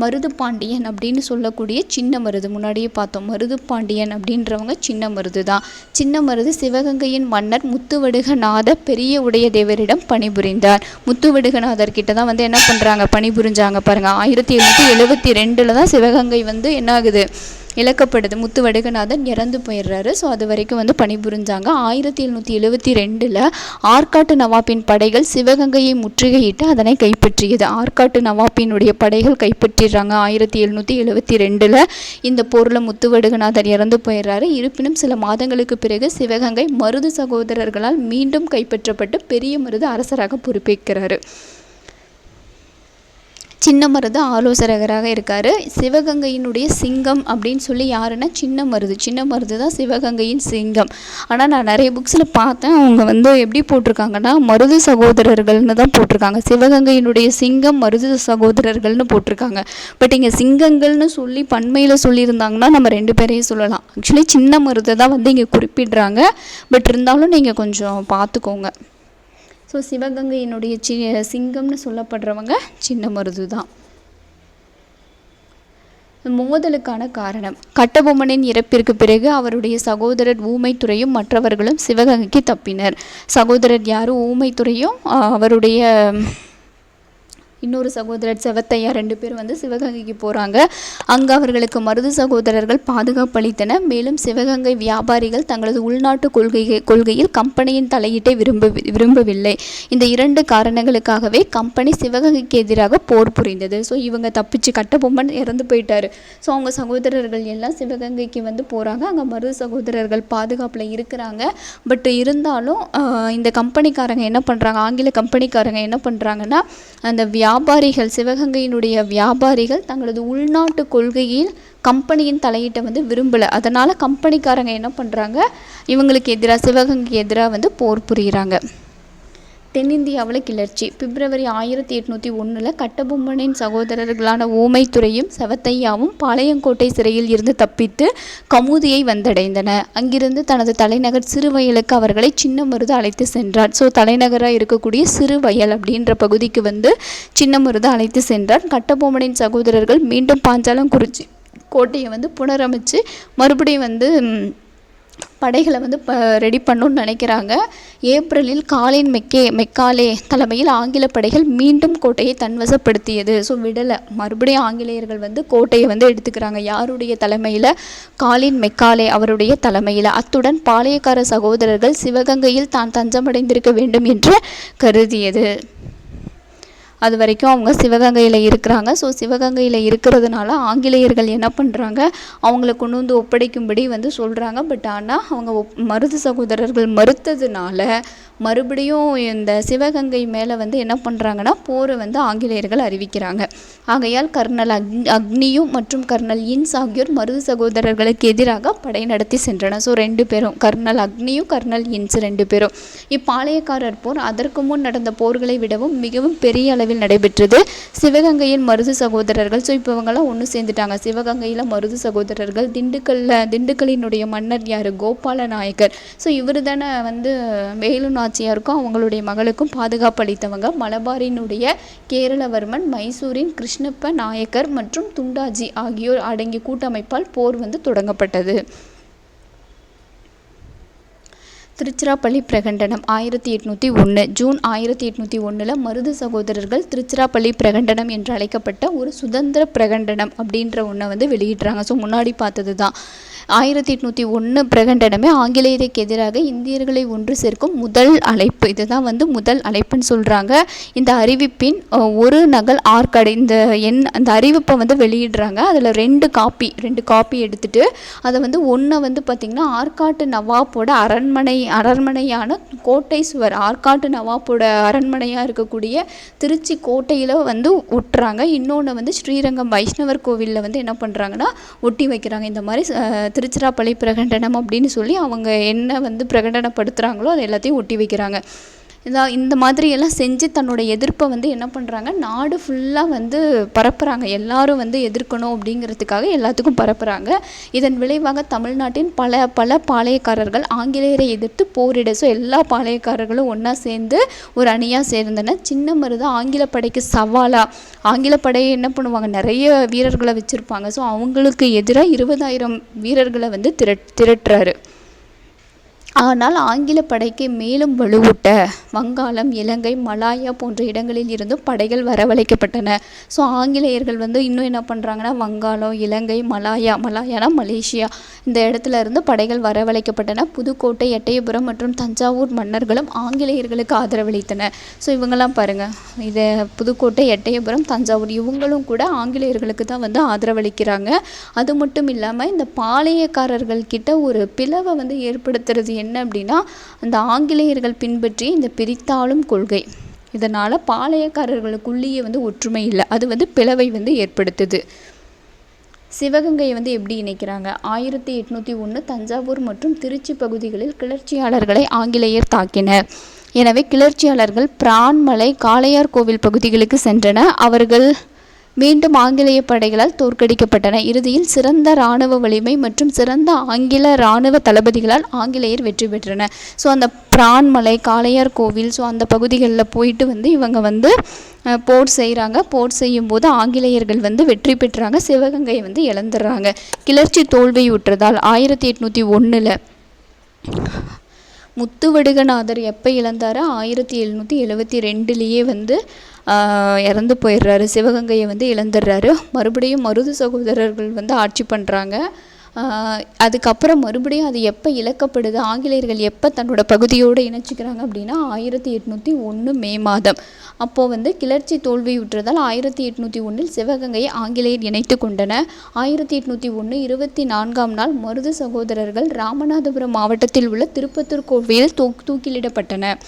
மருது பாண்டியன் அப்படின்னு சொல்லக்கூடிய சின்ன மருது, முன்னாடியே பார்த்தோம், மருது பாண்டியன் அப்படின்றவங்க சின்ன மருது தான். சின்ன மருது சிவகங்கையின் மன்னர் முத்துவடுகநாத பெரிய உடைய தேவரிடம் பணிபுரிந்தார். முத்துவடுகநாதர் கிட்ட தான் வந்து என்ன பண்ணுறாங்க, பணிபுரிஞ்சாங்க பாருங்கள். 1772 தான் சிவகங்கை வந்து என்ன ஆகுது, இழக்கப்படுது. முத்துவடுகநாதன் இறந்து போயிடுறாரு. ஸோ அது வரைக்கும் வந்து பணிபுரிஞ்சாங்க. 1772 ஆற்காட்டு நவாப்பின் படைகள் சிவகங்கையை முற்றுகையிட்டு அதனை கைப்பற்றியது. ஆற்காட்டு நவாப்பினுடைய படைகள் கைப்பற்றிடுறாங்க 1772. இந்த போரில் முத்துவடுகநாதர் இறந்து போயிடுறாரு. இருப்பினும் சில மாதங்களுக்கு பிறகு சிவகங்கை மருது சகோதரர்களால் மீண்டும் கைப்பற்றப்பட்டு பெரிய மருது அரசராக பொறுப்பேற்கிறாரு. சின்ன மருது ஆலோசகராக இருக்கார். சிவகங்கையினுடைய சிங்கம் அப்படின்னு சொல்லி யாருன்னா சின்ன மருது தான் சிவகங்கையின் சிங்கம். ஆனால் நான் நிறைய புக்ஸில் பார்த்தேன், அவங்க வந்து எப்படி போட்டிருக்காங்கன்னா மருது சகோதரர்கள்னு தான் போட்டிருக்காங்க. சிவகங்கையினுடைய சிங்கம் மருது சகோதரர்கள்னு போட்டிருக்காங்க. பட் இங்கே சிங்கங்கள்னு சொல்லி பன்மையில் சொல்லியிருந்தாங்கன்னா நம்ம 2 பேரையும் சொல்லலாம். ஆக்சுவலி சின்ன மருதை தான் வந்து இங்கே குறிப்பிடுறாங்க. பட் இருந்தாலும் நீங்கள் கொஞ்சம் பார்த்துக்கோங்க. ஸோ சிவகங்கையினுடைய சிங்கம்னு சொல்லப்படுறவங்க சின்ன மருது தான். மோதலுக்கான காரணம். கட்டபொம்மனின் இறப்பிற்கு பிறகு அவருடைய சகோதரர் ஊமைத்துறையும் மற்றவர்களும் சிவகங்கைக்கு தப்பினர். சகோதரர் யாரும் ஊமைத்துறையும் அவருடைய இன்னொரு சகோதரர் செவத்தையா 2 பேர் வந்து சிவகங்கைக்கு போகிறாங்க. அங்கே அவர்களுக்கு மருது சகோதரர்கள் பாதுகாப்பு அளித்தனர். மேலும் சிவகங்கை வியாபாரிகள் தங்களது உள்நாட்டு கொள்கையில் கம்பெனியின் தலையீட்டை விரும்பவில்லை. இந்த 2 காரணங்களுக்காகவே கம்பெனி சிவகங்கைக்கு எதிராக போர் புரிந்தது. ஸோ இவங்க தப்பிச்சு, கட்டபொம்மன் இறந்து போயிட்டாரு. ஸோ அவங்க சகோதரர்கள் எல்லாம் சிவகங்கைக்கு வந்து போகிறாங்க. அங்கே மருது சகோதரர்கள் பாதுகாப்பில் இருக்கிறாங்க. பட் இருந்தாலும் இந்த கம்பெனிக்காரங்க என்ன பண்ணுறாங்க, ஆங்கில கம்பெனிக்காரங்க என்ன பண்ணுறாங்கன்னா அந்த வியாபாரிகள், சிவகங்கையினுடைய வியாபாரிகள் தங்களது உள்நாட்டு கொள்கையில் கம்பெனியின் தலையீட்டை வந்து விரும்பலை. அதனால் கம்பெனிக்காரங்க என்ன பண்ணுறாங்க, இவங்களுக்கு எதிராக, சிவகங்கைக்கு எதிராக வந்து போர் புரிகிறாங்க. தென்னிந்தியாவில் கிளர்ச்சி. பிப்ரவரி 1801 கட்டபொம்மனின் சகோதரர்களான ஊமைத்துறையும் செவத்தையாவும் பாளையங்கோட்டை சிறையில் இருந்து தப்பித்து கமுதியை வந்தடைந்தன. அங்கிருந்து தனது தலைநகர் சிறுவயலுக்கு அவர்களை சின்ன மருது அழைத்து சென்றார். ஸோ தலைநகராக இருக்கக்கூடிய சிறுவயல் அப்படின்ற பகுதிக்கு வந்து சின்ன மருது அழைத்து சென்றார். கட்டபொம்மனின் சகோதரர்கள் மீண்டும் பாஞ்சாலங்குறிச்சி கோட்டையை வந்து புனரமைச்சு மறுபடியும் வந்து படைகளை வந்து ரெடி பண்ணணும்னு நினைக்கிறாங்க. ஏப்ரலில் காலின் மெக்காலே தலைமையில் ஆங்கில படைகள் மீண்டும் கோட்டையை தன்வசப்படுத்தியது. ஸோ விடலை, மறுபடியும் ஆங்கிலேயர்கள் வந்து கோட்டையை வந்து எடுத்துக்கிறாங்க. யாருடைய தலைமையில், காலின் மெக்காலே அவருடைய தலைமையில். அத்துடன் பாளையக்கார சகோதரர்கள் சிவகங்கையில் தான் தஞ்சமடைந்திருக்க வேண்டும் என்று கருதியது. அது வரைக்கும் அவங்க சிவகங்கையில் இருக்கிறாங்க. ஸோ சிவகங்கையில் இருக்கிறதுனால ஆங்கிலேயர்கள் என்ன பண்ணுறாங்க, அவங்கள கொண்டு வந்து ஒப்படைக்கும்படி வந்து சொல்கிறாங்க. பட் ஆனால் அவங்க மருது சகோதரர்கள் மறுத்ததுனால மறுபடியும் இந்த சிவகங்கை மேலே வந்து என்ன பண்ணுறாங்கன்னா போரை வந்து ஆங்கிலேயர்கள் அறிவிக்கிறாங்க. ஆகையால் கர்னல் அக்னியும் மற்றும் கர்னல் இன்ஸ் ஆகியோர் மருது சகோதரர்களுக்கு எதிராக படை நடத்தி சென்றனர். ஸோ 2 பேரும், கர்னல் அக்னியும் கர்னல் இன்ஸ் 2 பேரும். இப்பாளையக்காரர் போர் அதற்கு முன் நடந்த போர்களை விடவும் மிகவும் பெரிய அளவில் நடைபெற்றது. சிவகங்கையின் மருது சகோதரர்கள், ஸோ இப்போ இவங்கெல்லாம் ஒன்று சேர்ந்துட்டாங்க. சிவகங்கையில் மருது சகோதரர்கள், திண்டுக்கல்லினுடைய மன்னர் யார், கோபால நாயக்கர். ஸோ இவர் தானே வந்து வேலு நாச்சியாருக்கும் அவங்களுடைய மகளுக்கும் பாதுகாப்பு அளித்தவங்க. மலபாரினுடைய கேரளவர்மன், மைசூரின் கிருஷ்ணப்ப நாயக்கர் மற்றும் துண்டாஜி ஆகியோர் அடங்கிய கூட்டமைப்பால் போர் வந்து தொடங்கப்பட்டது. திருச்சிராப்பள்ளி பிரகண்டனம் 1801. ஜூன் 1801 மருது சகோதரர்கள் திருச்சிராப்பள்ளி பிரகண்டனம் என்று அழைக்கப்பட்ட ஒரு சுதந்திர பிரகண்டனம் அப்படின்ற ஒன்றை வந்து வெளியிடுறாங்க. ஸோ முன்னாடி பார்த்தது தான் 1801 பிரகண்டனமே ஆங்கிலேயருக்கு எதிராக இந்தியர்களை ஒன்று சேர்க்கும் முதல் அழைப்பு. இதுதான் வந்து முதல் அழைப்புன்னு சொல்கிறாங்க. இந்த அறிவிப்பின் ஒரு நகல் ஆற்காடு அந்த அறிவிப்பை வந்து வெளியிடுறாங்க. அதில் 2 காப்பி எடுத்துகிட்டு அதை வந்து ஒன்றை வந்து பார்த்திங்கன்னா ஆற்காட்டு நவாப்போட அரண்மனையான கோட்டை சுவர், ஆற்காட்டு நவாப்போட அரண்மனையாக இருக்கக்கூடிய திருச்சி கோட்டையில் வந்து ஒட்டுறாங்க. இன்னொன்று வந்து ஸ்ரீரங்கம் வைஷ்ணவர் கோவிலில் வந்து என்ன பண்ணுறாங்கன்னா ஒட்டி வைக்கிறாங்க. இந்த மாதிரி திருச்சிராப்பள்ளி பிரகண்டனம் அப்படின்னு சொல்லி அவங்க என்ன வந்து பிரகடனப்படுத்துகிறாங்களோ அதை எல்லாத்தையும் ஒட்டி வைக்கிறாங்க. இந்த மாதிரியெல்லாம் செஞ்சு தன்னோட எதிர்ப்பை வந்து என்ன பண்ணுறாங்க, நாடு ஃபுல்லாக வந்து பரப்புகிறாங்க. எல்லாரும் வந்து எதிர்க்கணும் அப்படிங்கிறதுக்காக எல்லாத்துக்கும் பரப்புகிறாங்க. இதன் விளைவாக தமிழ்நாட்டின் பல பாளையக்காரர்கள் ஆங்கிலேயரை எதிர்த்து போரிட, ஸோ எல்லா பாளையக்காரர்களும் ஒன்றா சேர்ந்து ஒரு அணியாக சேர்ந்தனர். சின்ன மருது ஆங்கில படைக்கு சவாலாக, ஆங்கில படையை என்ன பண்ணுவாங்க, நிறைய வீரர்களை வச்சுருப்பாங்க. ஸோ அவங்களுக்கு எதிராக 20,000 வீரர்களை வந்து திரட்டுறாரு. ஆனால் ஆங்கில படைக்கு மேலும் வலுவூட்ட வங்காளம், இலங்கை, மலாயா போன்ற இடங்களில் இருந்தும் படைகள் வரவழைக்கப்பட்டன. ஸோ ஆங்கிலேயர்கள் வந்து இன்னும் என்ன பண்ணுறாங்கன்னா வங்காளம், இலங்கை, மலாயானா மலேசியா, இந்த இடத்துல இருந்து படைகள் வரவழைக்கப்பட்டன. புதுக்கோட்டை, எட்டயபுரம் மற்றும் தஞ்சாவூர் மன்னர்களும் ஆங்கிலேயர்களுக்கு ஆதரவளித்தன. ஸோ இவங்கெல்லாம் பாருங்கள், இதை புதுக்கோட்டை, எட்டயபுரம், தஞ்சாவூர் இவங்களும் கூட ஆங்கிலேயர்களுக்கு தான் வந்து ஆதரவளிக்கிறாங்க. அது மட்டும் இல்லாமல் இந்த பாளையக்காரர்கள் கிட்ட ஒரு பிளவை வந்து ஏற்படுத்துறது என்ன அப்படின்னா அந்த ஆங்கிலேயர்கள் பின்பற்றி இந்த பிரித்தாளும் கொள்கை. இதனால் பாளையக்காரர்களுக்குள்ளேயே வந்து ஒற்றுமை இல்லை, அது வந்து பிளவை வந்து ஏற்படுத்துது. சிவகங்கையை வந்து எப்படி இணைக்கிறாங்க, 1801 தஞ்சாவூர் மற்றும் திருச்சி பகுதிகளில் கிளர்ச்சியாளர்களை ஆங்கிலேயர் தாக்கினர். எனவே கிளர்ச்சியாளர்கள் பிரான்மலை, காளையார் கோவில் பகுதிகளுக்கு சென்றனர். அவர்கள் மீண்டும் ஆங்கிலேய படைகளால் தோற்கடிக்கப்பட்டன. இறுதியில் சிறந்த இராணுவ வலிமை மற்றும் சிறந்த ஆங்கில இராணுவ தளபதிகளால் ஆங்கிலேயர் வெற்றி பெற்றனர். ஸோ அந்த பிரான்மலை, காளையார் கோவில், ஸோ அந்த பகுதிகளில் போயிட்டு வந்து இவங்க வந்து போர் செய்கிறாங்க. போர் செய்யும்போது ஆங்கிலேயர்கள் வந்து வெற்றி பெற்றாங்க, சிவகங்கையை வந்து இழந்துடுறாங்க. கிளர்ச்சி தோல்வியுற்றதால் 1801 முத்துவடுகநாதர் எப்போ இழந்தார், 1772 வந்து இறந்து போயிடுறாரு. சிவகங்கையை வந்து இழந்துடுறாரு. மறுபடியும் மருது சகோதரர்கள் வந்து ஆட்சி பண்ணுறாங்க. அதுக்கப்புறம் மறுபடியும் அது எப்போ இழக்கப்படுது, ஆங்கிலேயர்கள் எப்போ தன்னோட பகுதியோடு இணைச்சிக்கிறாங்க அப்படின்னா 1801 மே மாதம். அப்போது வந்து கிளர்ச்சி தோல்வியுற்றதால் 1801 சிவகங்கையை ஆங்கிலேயர் இணைத்து கொண்டனர். 1801 24ஆம் நாள் மருது சகோதரர்கள் ராமநாதபுரம் மாவட்டத்தில் உள்ள திருப்பத்தூர் கோவிலில் தூக்கிலிடப்பட்டனர்.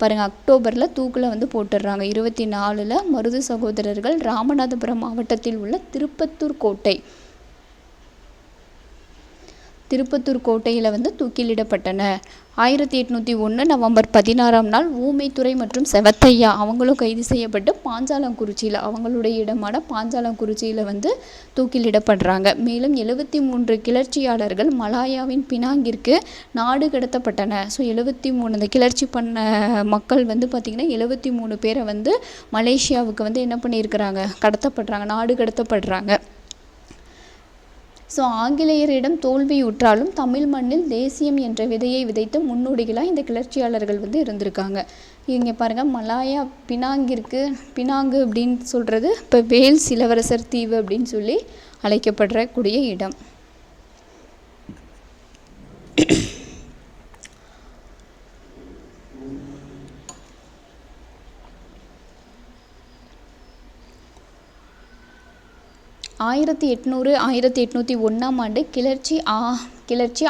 பாருங்கள், அக்டோபரில் தூக்கில் வந்து போட்டுடுறாங்க. 24 மருது சகோதரர்கள் ராமநாதபுரம் மாவட்டத்தில் உள்ள திருப்பத்தூர் கோட்டையில் வந்து தூக்கிலிடப்பட்டனர். 1801 நவம்பர் 16ஆம் நாள் ஊமைத்துறை மற்றும் செவத்தையா அவங்களும் கைது செய்யப்பட்டு பாஞ்சாலங்குறிச்சியில், அவங்களுடைய இடமான பாஞ்சாலங்குறிச்சியில் வந்து தூக்கிலிடப்படுறாங்க. மேலும் 73 கிளர்ச்சியாளர்கள் மலாயாவின் பினாங்கிற்கு நாடு கடத்தப்பட்டனர். ஸோ 73 அந்த கிளர்ச்சி பண்ண மக்கள் வந்து பார்த்திங்கன்னா 73 பேரை வந்து மலேசியாவுக்கு வந்து என்ன பண்ணியிருக்கிறாங்க, நாடு கடத்தப்படுறாங்க. ஸோ ஆங்கிலேயரிடம் தோல்வியுற்றாலும் தமிழ் மண்ணில் தேசியம் என்ற விதையை விதைத்த முன்னோடிகளாக இந்த கிளர்ச்சியாளர்கள் வந்து இருந்திருக்காங்க. இங்கே பாருங்கள், மலாயா பினாங்கு அப்படின்னு சொல்கிறது இப்போ வேல்ஸ் இளவரசர் தீவு அப்படின்னு சொல்லி அழைக்கப்படக்கூடிய இடம். 1801ஆம் ஆண்டு கிளர்ச்சி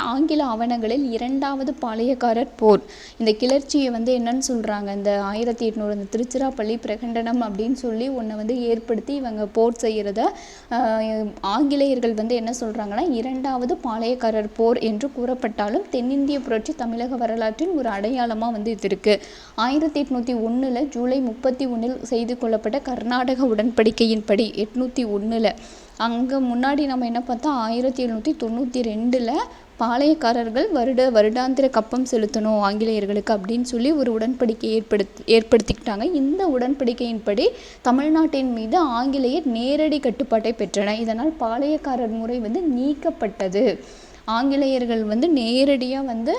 ஆங்கில ஆவணங்களில் இரண்டாவது பாளையக்காரர் போர். இந்த கிளர்ச்சியை வந்து என்னன்னு சொல்கிறாங்க, இந்த 1800 இந்த திருச்சிராப்பள்ளி பிரகண்டனம் அப்படின்னு சொல்லி ஒன்றை வந்து ஏற்படுத்தி இவங்க போர் செய்கிறத ஆங்கிலேயர்கள் வந்து என்ன சொல்கிறாங்கன்னா இரண்டாவது பாளையக்காரர் போர் என்று கூறப்பட்டாலும் தென்னிந்திய புரட்சி தமிழக வரலாற்றின் ஒரு அடையாளமாக வந்து இது இருக்குது. 1801 ஜூலை 31 செய்து கொள்ளப்பட்ட கர்நாடக உடன்படிக்கையின்படி 801 அங்கே முன்னாடி நம்ம என்ன பார்த்தா 1792 பாளையக்காரர்கள் வருடாந்திர கப்பம் செலுத்தணும் ஆங்கிலேயர்களுக்கு அப்படின்னு சொல்லி ஒரு உடன்படிக்கை ஏற்படுத்திக்கிட்டாங்க. இந்த உடன்படிக்கையின்படி தமிழ்நாட்டின் மீது ஆங்கிலேயர் நேரடி கட்டுப்பாட்டை பெற்றனர். இதனால் பாளையக்காரர் முறை வந்து நீக்கப்பட்டது. ஆங்கிலேயர்கள் வந்து நேரடியாக வந்து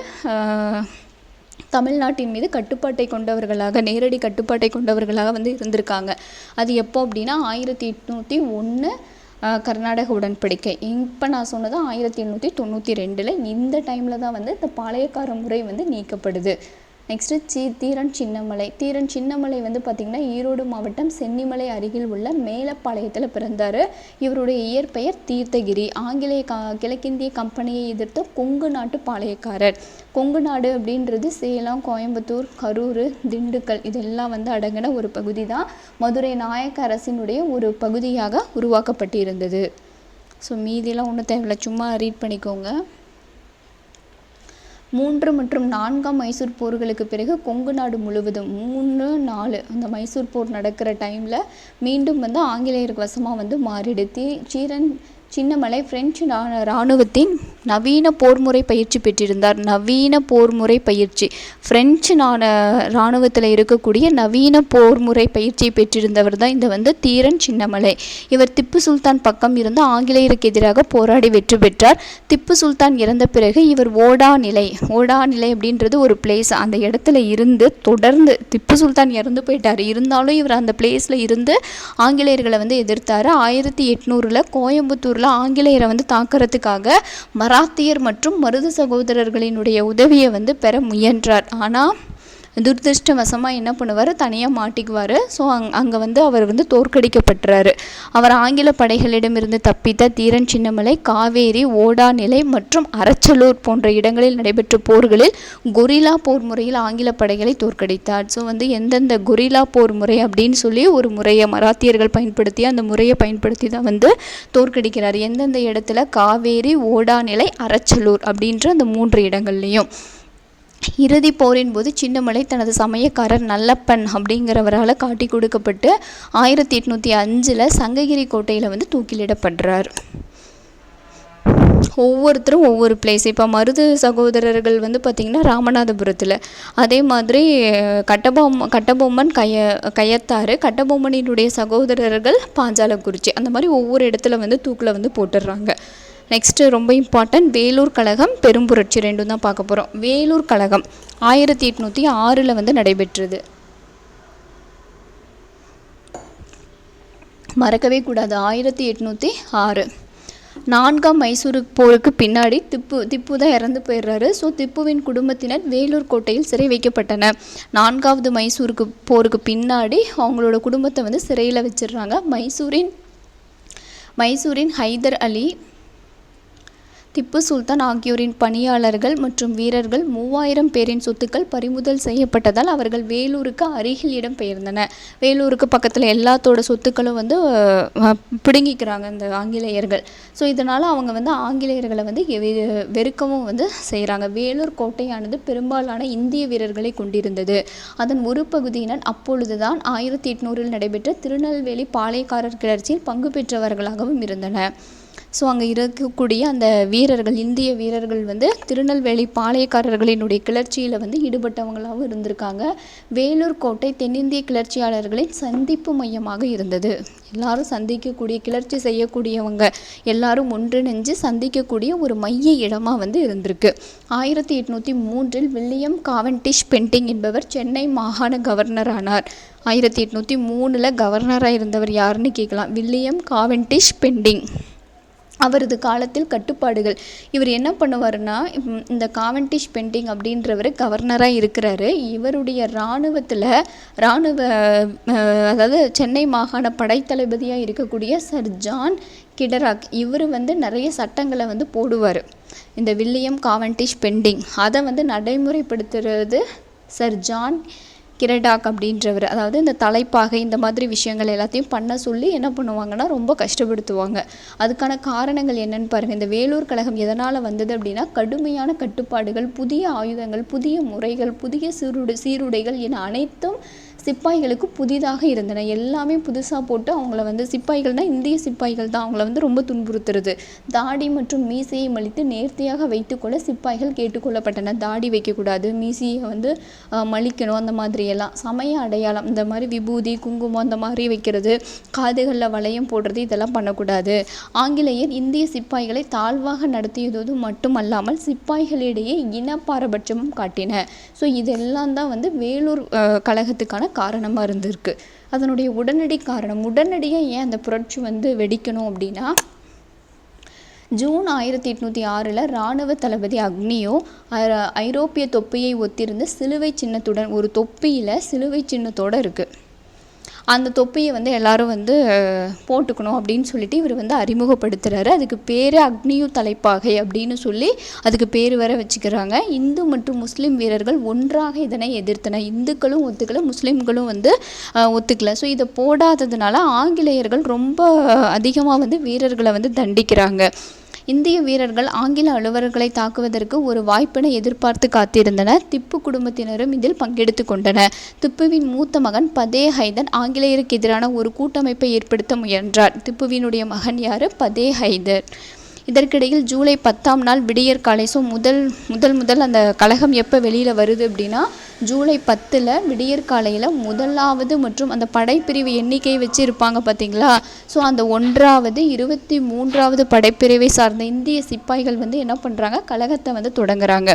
தமிழ்நாட்டின் மீது நேரடி கட்டுப்பாட்டை கொண்டவர்களாக வந்து இருந்திருக்காங்க. அது எப்போ அப்படின்னா 1801 கர்நாடக உடன்படிக்கை. இப்போ நான் சொன்னது 1892 இந்த டைமில் தான் வந்து இந்த பாளையக்கார முறை வந்து நீக்கப்படுது. நெக்ஸ்ட்டு தீரன் சின்னமலை வந்து பார்த்திங்கன்னா ஈரோடு மாவட்டம் சென்னிமலை அருகில் உள்ள மேலப்பாளையத்தில் பிறந்தார். இவருடைய இயற்பெயர் தீர்த்தகிரி. ஆங்கிலேய கிழக்கிந்திய கம்பெனியை எதிர்த்த கொங்கு நாட்டு பாளையக்காரர். கொங்கு நாடு அப்படின்றது சேலம், கோயம்புத்தூர், கரூர், திண்டுக்கல் இதெல்லாம் வந்து அடங்கின ஒரு பகுதி தான் மதுரை நாயக்க அரசினுடைய ஒரு பகுதியாக உருவாக்கப்பட்டிருந்தது. ஸோ மீதியெல்லாம் ஒன்றும் தேவையில்லை, சும்மா ரீட் பண்ணிக்கோங்க. 3 மற்றும் 4ஆம் மைசூர் போர்களுக்கு பிறகு கொங்கு நாடு முழுவதும் 3, 4 அந்த மைசூர் போர் நடக்கிற டைமில் மீண்டும் வந்து ஆங்கிலேயருக்கு வசமாக வந்து மாறிடுது. சின்னமலை பிரெஞ்சு இராணுவத்தின் நவீன போர்முறை பயிற்சி பெற்றிருந்தார். பிரெஞ்சு இராணுவத்தில் இருக்கக்கூடிய நவீன போர்முறை பயிற்சியை பெற்றிருந்தவர் தான் இந்த வந்து தீரன் சின்னமலை. இவர் திப்பு சுல்தான் பக்கம் இருந்து ஆங்கிலேயருக்கு எதிராக போராடி வெற்றி பெற்றார். திப்பு சுல்தான் இறந்த பிறகு இவர் ஓடாநிலை அப்படின்றது ஒரு பிளேஸ், அந்த இடத்துல இருந்து தொடர்ந்து திப்பு சுல்தான் இறந்து போயிட்டார், இருந்தாலும் இவர் அந்த பிளேஸில் இருந்து ஆங்கிலேயர்களை வந்து எதிர்த்தார். 1800 கோயம்புத்தூர் ஆங்கிலேயரை வந்து தாக்கிறதுக்காக மராத்தியர் மற்றும் மருது சகோதரர்களினுடைய உதவியை வந்து பெற முயன்றார். ஆனால் துரதிருஷ்டவசமாக என்ன பண்ணுவார், தனியாக மாட்டிக்குவார். ஸோ அங்கே வந்து அவர் வந்து தோற்கடிக்கப்பட்டுறாரு. அவர் ஆங்கில படைகளிடமிருந்து தப்பித்த தீரன் சின்னமலை காவேரி, ஓடாநிலை மற்றும் அரச்சலூர் போன்ற இடங்களில் நடைபெற்ற போர்களில் கொரில்லா போர் முறையில் ஆங்கில படைகளை தோற்கடித்தார். ஸோ வந்து எந்தெந்த கொரில்லா போர் முறை அப்படின்னு சொல்லி ஒரு முறையை மராத்தியர்கள் பயன்படுத்தி அந்த முறையை பயன்படுத்தி தான் வந்து தோற்கடிக்கிறார். எந்தெந்த இடத்துல காவேரி, ஓடாநிலை, அரச்சலூர் அப்படின்ற அந்த 3 இடங்கள்லையும். இறுதி போரின் போது சின்னமலை தனது சமயக்காரர் நல்லப்பன் அப்படிங்கிறவரால் காட்டி கொடுக்கப்பட்டு 1805 சங்ககிரி கோட்டையில் வந்து தூக்கிலிடப்படுறார். ஒவ்வொருத்தரும் ஒவ்வொரு பிளேஸ். இப்போ மருது சகோதரர்கள் வந்து பார்த்திங்கன்னா ராமநாதபுரத்தில், அதே மாதிரி கட்டபொம்மன் கயத்தாறு, கட்டபொம்மனினுடைய சகோதரர்கள் பாஞ்சாலக்குறிச்சி, அந்த மாதிரி ஒவ்வொரு இடத்துல வந்து தூக்கில் வந்து போட்டுடுறாங்க. நெக்ஸ்ட்டு ரொம்ப இம்பார்ட்டன்ட் வேலூர் கழகம், பெரும்புரட்சி 2 தான் பார்க்க போகிறோம். வேலூர் கழகம் 1806 வந்து நடைபெற்றது. மறக்கவே கூடாது, 1806. 4ஆம் மைசூர் போருக்கு பின்னாடி திப்பு தான் இறந்து போயிடுறாரு. ஸோ திப்புவின் குடும்பத்தினர் வேலூர் கோட்டையில் சிறை வைக்கப்பட்டனர். 4வது மைசூருக்கு போருக்கு பின்னாடி அவங்களோட குடும்பத்தை வந்து சிறையில் வச்சிடுறாங்க. மைசூரின் ஹைதர் அலி, திப்பு சுல்தான் ஆகியோரின் பணியாளர்கள் மற்றும் வீரர்கள் 3000 பேரின் சொத்துக்கள் பறிமுதல் செய்யப்பட்டதால் அவர்கள் வேலூருக்கு அருகில் இடம் பெயர்ந்தனர். வேலூருக்கு பக்கத்தில் எல்லாத்தோட சொத்துக்களும் வந்து பிடுங்கிக்கிறாங்க இந்த ஆங்கிலேயர்கள். ஸோ இதனால் அவங்க வந்து ஆங்கிலேயர்களை வந்து வெறுக்கவும் வந்து செய்கிறாங்க. வேலூர் கோட்டையானது பெரும்பாலான இந்திய வீரர்களை கொண்டிருந்தது. அதன் ஒரு பகுதியினர் அப்பொழுதுதான் 1800 நடைபெற்ற திருநெல்வேலி பாளையக்காரர் கிளர்ச்சியில் பங்கு பெற்றவர்களாகவும் இருந்தனர். ஸோ அங்கே இருக்கக்கூடிய அந்த வீரர்கள், இந்திய வீரர்கள் வந்து திருநெல்வேலி பாளையக்காரர்களினுடைய கிளர்ச்சியில் வந்து ஈடுபட்டவங்களாகவும் இருந்திருக்காங்க. வேலூர் கோட்டை தென்னிந்திய கிளர்ச்சியாளர்களின் சந்திப்பு மையமாக இருந்தது. எல்லாரும் சந்திக்கக்கூடிய, கிளர்ச்சி செய்யக்கூடியவங்க எல்லாரும் ஒன்றிணைஞ்சு சந்திக்கக்கூடிய ஒரு மைய இடமாக வந்து இருந்திருக்கு. 1803 வில்லியம் காவென்டிஷ் பென்டிங் என்பவர் சென்னை மாகாண கவர்னர் ஆனார். 1803 கவர்னராக இருந்தவர் யாருன்னு கேட்கலாம். William Cavendish Bentinck. அவரது காலத்தில் கட்டுப்பாடுகள். இவர் என்ன பண்ணுவாருன்னா, இந்த காவென்டிஷ் பெண்டிங் அப்படின்றவர் கவர்னராக இருக்கிறாரு. இவருடைய இராணுவ அதாவது சென்னை மாகாண படைத்தளபதியாக இருக்கக்கூடிய சர் ஜான் கிடராக் இவர் வந்து நிறைய சட்டங்களை வந்து போடுவார். இந்த வில்லியம் காவென்டிஷ் பெண்டிங் அதை வந்து நடைமுறைப்படுத்துறது சர் ஜான் கிரடாக் அப்படின்றவர். அதாவது இந்த தலைப்பாகை இந்த மாதிரி விஷயங்கள் எல்லாத்தையும் பண்ண சொல்லி என்ன பண்ணுவாங்கன்னா ரொம்ப கஷ்டப்படுத்துவாங்க. அதுக்கான காரணங்கள் என்னன்னு பாருங்கள். இந்த வேலூர் கழகம் எதனால் வந்தது அப்படின்னா, கடுமையான கட்டுப்பாடுகள், புதிய ஆயுதங்கள், புதிய முறைகள், புதிய சீருடைகள் என அனைத்தும் சிப்பாய்களுக்கு புதிதாக இருந்தன. எல்லாமே புதுசாக போட்டு அவங்கள வந்து சிப்பாய்கள்னால் இந்திய சிப்பாய்கள் தான் அவங்கள வந்து ரொம்ப துன்புறுத்துறது. தாடி மற்றும் மீசையை மலித்து நேர்த்தியாக வைத்துக்கொள்ள சிப்பாய்கள் கேட்டுக்கொள்ளப்பட்டன. தாடி வைக்கக்கூடாது, மீசையை வந்து மலிக்கணும், அந்த மாதிரியெல்லாம். சமய அடையாளம் இந்த மாதிரி விபூதி குங்குமம் அந்த மாதிரி வைக்கிறது, காதுகளில் வளையம் போடுறது இதெல்லாம் பண்ணக்கூடாது. ஆங்கிலேயர் இந்திய சிப்பாய்களை தாழ்வாக நடத்தியது மட்டுமல்லாமல் சிப்பாய்களிடையே இனப்பாரபட்சமும் காட்டின. ஸோ இதெல்லாம் தான் வந்து வேலூர் கழகத்துக்கான காரணமாக இருந்திருக்கு. அதனுடைய உடனடியாக ஏன் அந்த புரட்சி வந்து வெடிக்கணும் அப்படின்னா, ஜூன் 1806 இராணுவ தளபதி அக்னியோ ஐரோப்பிய தொப்பியை ஒத்திருந்த சிலுவை சின்னத்துடன், ஒரு தொப்பியில் சிலுவை சின்னத்தோடு இருக்குது, அந்த தொப்பியை வந்து எல்லாரும் வந்து போட்டுக்கணும் அப்படின்னு சொல்லிட்டு இவர் வந்து அறிமுகப்படுத்துகிறாரு. அதுக்கு பேர் அக்னியு தலைப்பாகை அப்படின்னு சொல்லி அதுக்கு பேர் வேற வச்சுக்கிறாங்க. இந்து மற்றும் முஸ்லீம் வீரர்கள் ஒன்றாக இதனை எதிர்த்தனர். இந்துக்களும் ஒத்துக்கல, முஸ்லீம்களும் வந்து ஒத்துக்கல. ஸோ இதை போடாததுனால ஆங்கிலேயர்கள் ரொம்ப அதிகமாக வந்து வீரர்களை வந்து தண்டிக்கிறாங்க. இந்திய வீரர்கள் ஆங்கில அலுவலர்களை தாக்குவதற்கு ஒரு வாய்ப்பினை எதிர்பார்த்து காத்திருந்தனர். திப்பு குடும்பத்தினரும் இதில் பங்கெடுத்து கொண்டனர். திப்புவின் மூத்த மகன் பதே ஹைதர் ஆங்கிலேயருக்கு எதிரான ஒரு கூட்டமைப்பை ஏற்படுத்த முயன்றார். திப்புவினுடைய மகன் யார்? பதே ஹைதர். இதற்கிடையில் ஜூலை 10 விடியற் காலை. ஸோ முதல் அந்த கழகம் எப்போ வெளியில் வருது அப்படின்னா, ஜூலை 10 விடியற் காலையில் முதலாவது மற்றும் அந்த படைப்பிரிவு எண்ணிக்கை வச்சு இருப்பாங்க பார்த்தீங்களா. ஸோ அந்த 1வது 23வது படைப்பிரிவை சார்ந்த இந்திய சிப்பாய்கள் வந்து என்ன பண்ணுறாங்க, கழகத்தை வந்து தொடங்குறாங்க.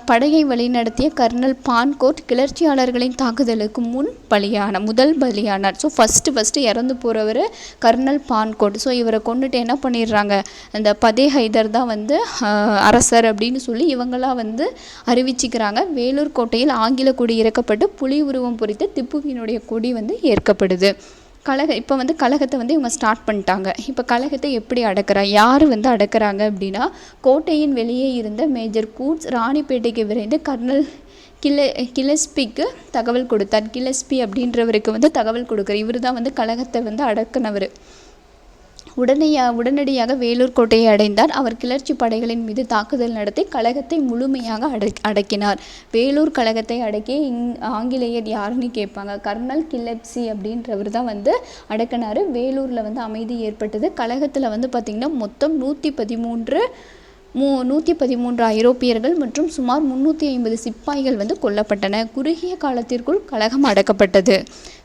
படையை வழிநடத்திய கர்னல் பான்கோட் கிளர்ச்சியாளர்களின் தாக்குதலுக்கு முதல் பலியானார். ஸோ ஃபஸ்ட்டு இறந்து போகிறவர் கர்னல் பான்கோட். ஸோ இவரை கொண்டுட்டு என்ன பண்ணிடுறாங்க, அந்த பதே ஹைதர் தான் வந்து அரசர் அப்படின்னு சொல்லி இவங்களாம் வந்து அறிவிச்சிக்கிறாங்க. வேலூர் கோட்டையில் ஆங்கில கொடி இறக்கப்பட்டு புலி உருவம் பொறித்த திப்புவினுடைய கொடி வந்து ஏற்கப்படுது. இப்போ வந்து கழகத்தை வந்து இவங்க ஸ்டார்ட் பண்ணிட்டாங்க. இப்போ கழகத்தை எப்படி யார் வந்து அடக்குறாங்க அப்படின்னா, கோட்டையின் வெளியே இருந்த மேஜர் கூட்ஸ் ராணிப்பேட்டைக்கு விரைந்து கர்னல் கிலஸ்பிக்கு தகவல் கொடுத்தார். கிலஸ்பி அப்படின்றவருக்கு வந்து தகவல் கொடுக்குறார். இவர் தான் வந்து கழகத்தை வந்து அடக்குனவர். உடனடியாக வேலூர் கோட்டையை அடைந்தார். அவர் கிளர்ச்சி படைகளின் மீது தாக்குதல் நடத்தி கழகத்தை முழுமையாக அடக்கினார். வேலூர் கழகத்தை அடக்கி ஆங்கிலேயர் யாருன்னு கேட்பாங்க, கர்னல் கிலப்சி அப்படின்றவர் தான் வந்து அடக்கினார். வேலூரில் வந்து அமைதி ஏற்பட்டது. கழகத்தில் வந்து பார்த்திங்கன்னா மொத்தம் 113 ஐரோப்பியர்கள் மற்றும் சுமார் 350 சிப்பாய்கள் வந்து கொல்லப்பட்டன. குறுகிய காலத்திற்குள் கழகம் அடக்கப்பட்டது.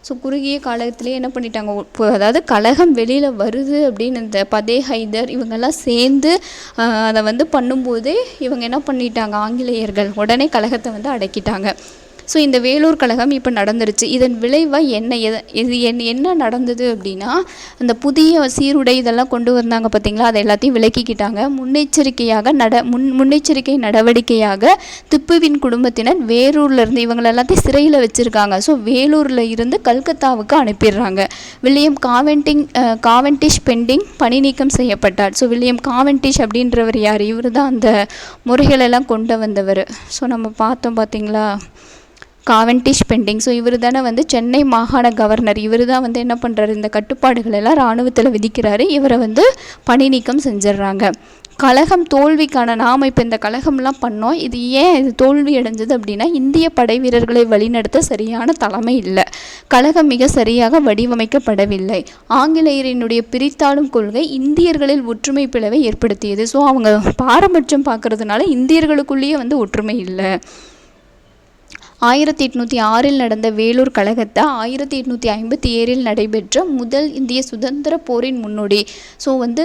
ஸோ குறுகிய காலத்திலே என்ன பண்ணிட்டாங்க, அதாவது கழகம் வெளியில் வருது அப்படின்னு இந்த பதே ஹைதர் இவங்கெல்லாம் சேர்ந்து அதை வந்து பண்ணும்போதே இவங்க என்ன பண்ணிட்டாங்க, ஆங்கிலேயர்கள் உடனே கழகத்தை வந்து அடக்கிட்டாங்க. ஸோ இந்த வேலூர் கழகம் இப்போ நடந்துருச்சு. இதன் விளைவாக என்ன நடந்தது அப்படின்னா, அந்த புதிய சீருடை இதெல்லாம் கொண்டு வந்தாங்க பார்த்தீங்களா, அதை எல்லாத்தையும் விலக்கிக்கிட்டாங்க. முன்னெச்சரிக்கை நடவடிக்கையாக திப்புவின் குடும்பத்தினர் வேலூர்லேருந்து இவங்களை எல்லாத்தையும் சிறையில் வச்சுருக்காங்க. ஸோ வேலூரில் இருந்து கல்கத்தாவுக்கு அனுப்பிடுறாங்க. வில்லியம் காவென்டிஷ் பெண்டிங் பணி நீக்கம் செய்யப்பட்டார். ஸோ வில்லியம் காவென்டிஷ் அப்படின்றவர் யார், இவர் தான் அந்த முறைகளெல்லாம் கொண்டு வந்தவர். ஸோ நம்ம பார்த்தோம் பார்த்தீங்களா, காவென்டிஷ் பெண்டிங். ஸோ இவர் தானே வந்து சென்னை மாகாண கவர்னர். இவர் தான் வந்து என்ன பண்ணுறாரு, இந்த கட்டுப்பாடுகள் எல்லாம் இராணுவத்தில் விதிக்கிறாரு. இவரை வந்து பணி நீக்கம் செஞ்சிடறாங்க. கழகம் தோல்விக்கான நாம் இப்போ இந்த கழகம்லாம் பண்ணோம். இது தோல்வி அடைஞ்சது அப்படின்னா, இந்திய படை வீரர்களை வழிநடத்த சரியான தலைமை இல்லை. கழகம் மிக சரியாக வடிவமைக்கப்படவில்லை. ஆங்கிலேயரினுடைய பிரித்தாளும் கொள்கை இந்தியர்களில் ஒற்றுமை பிளவை ஏற்படுத்தியது. ஸோ அவங்க பாரபட்சம் பார்க்கறதுனால இந்தியர்களுக்குள்ளேயே வந்து ஒற்றுமை இல்லை. 1806 நடந்த வேலூர் கழகத்தை 1857 நடைபெற்ற முதல் இந்திய சுதந்திர போரின் முன்னோடி. ஸோ வந்து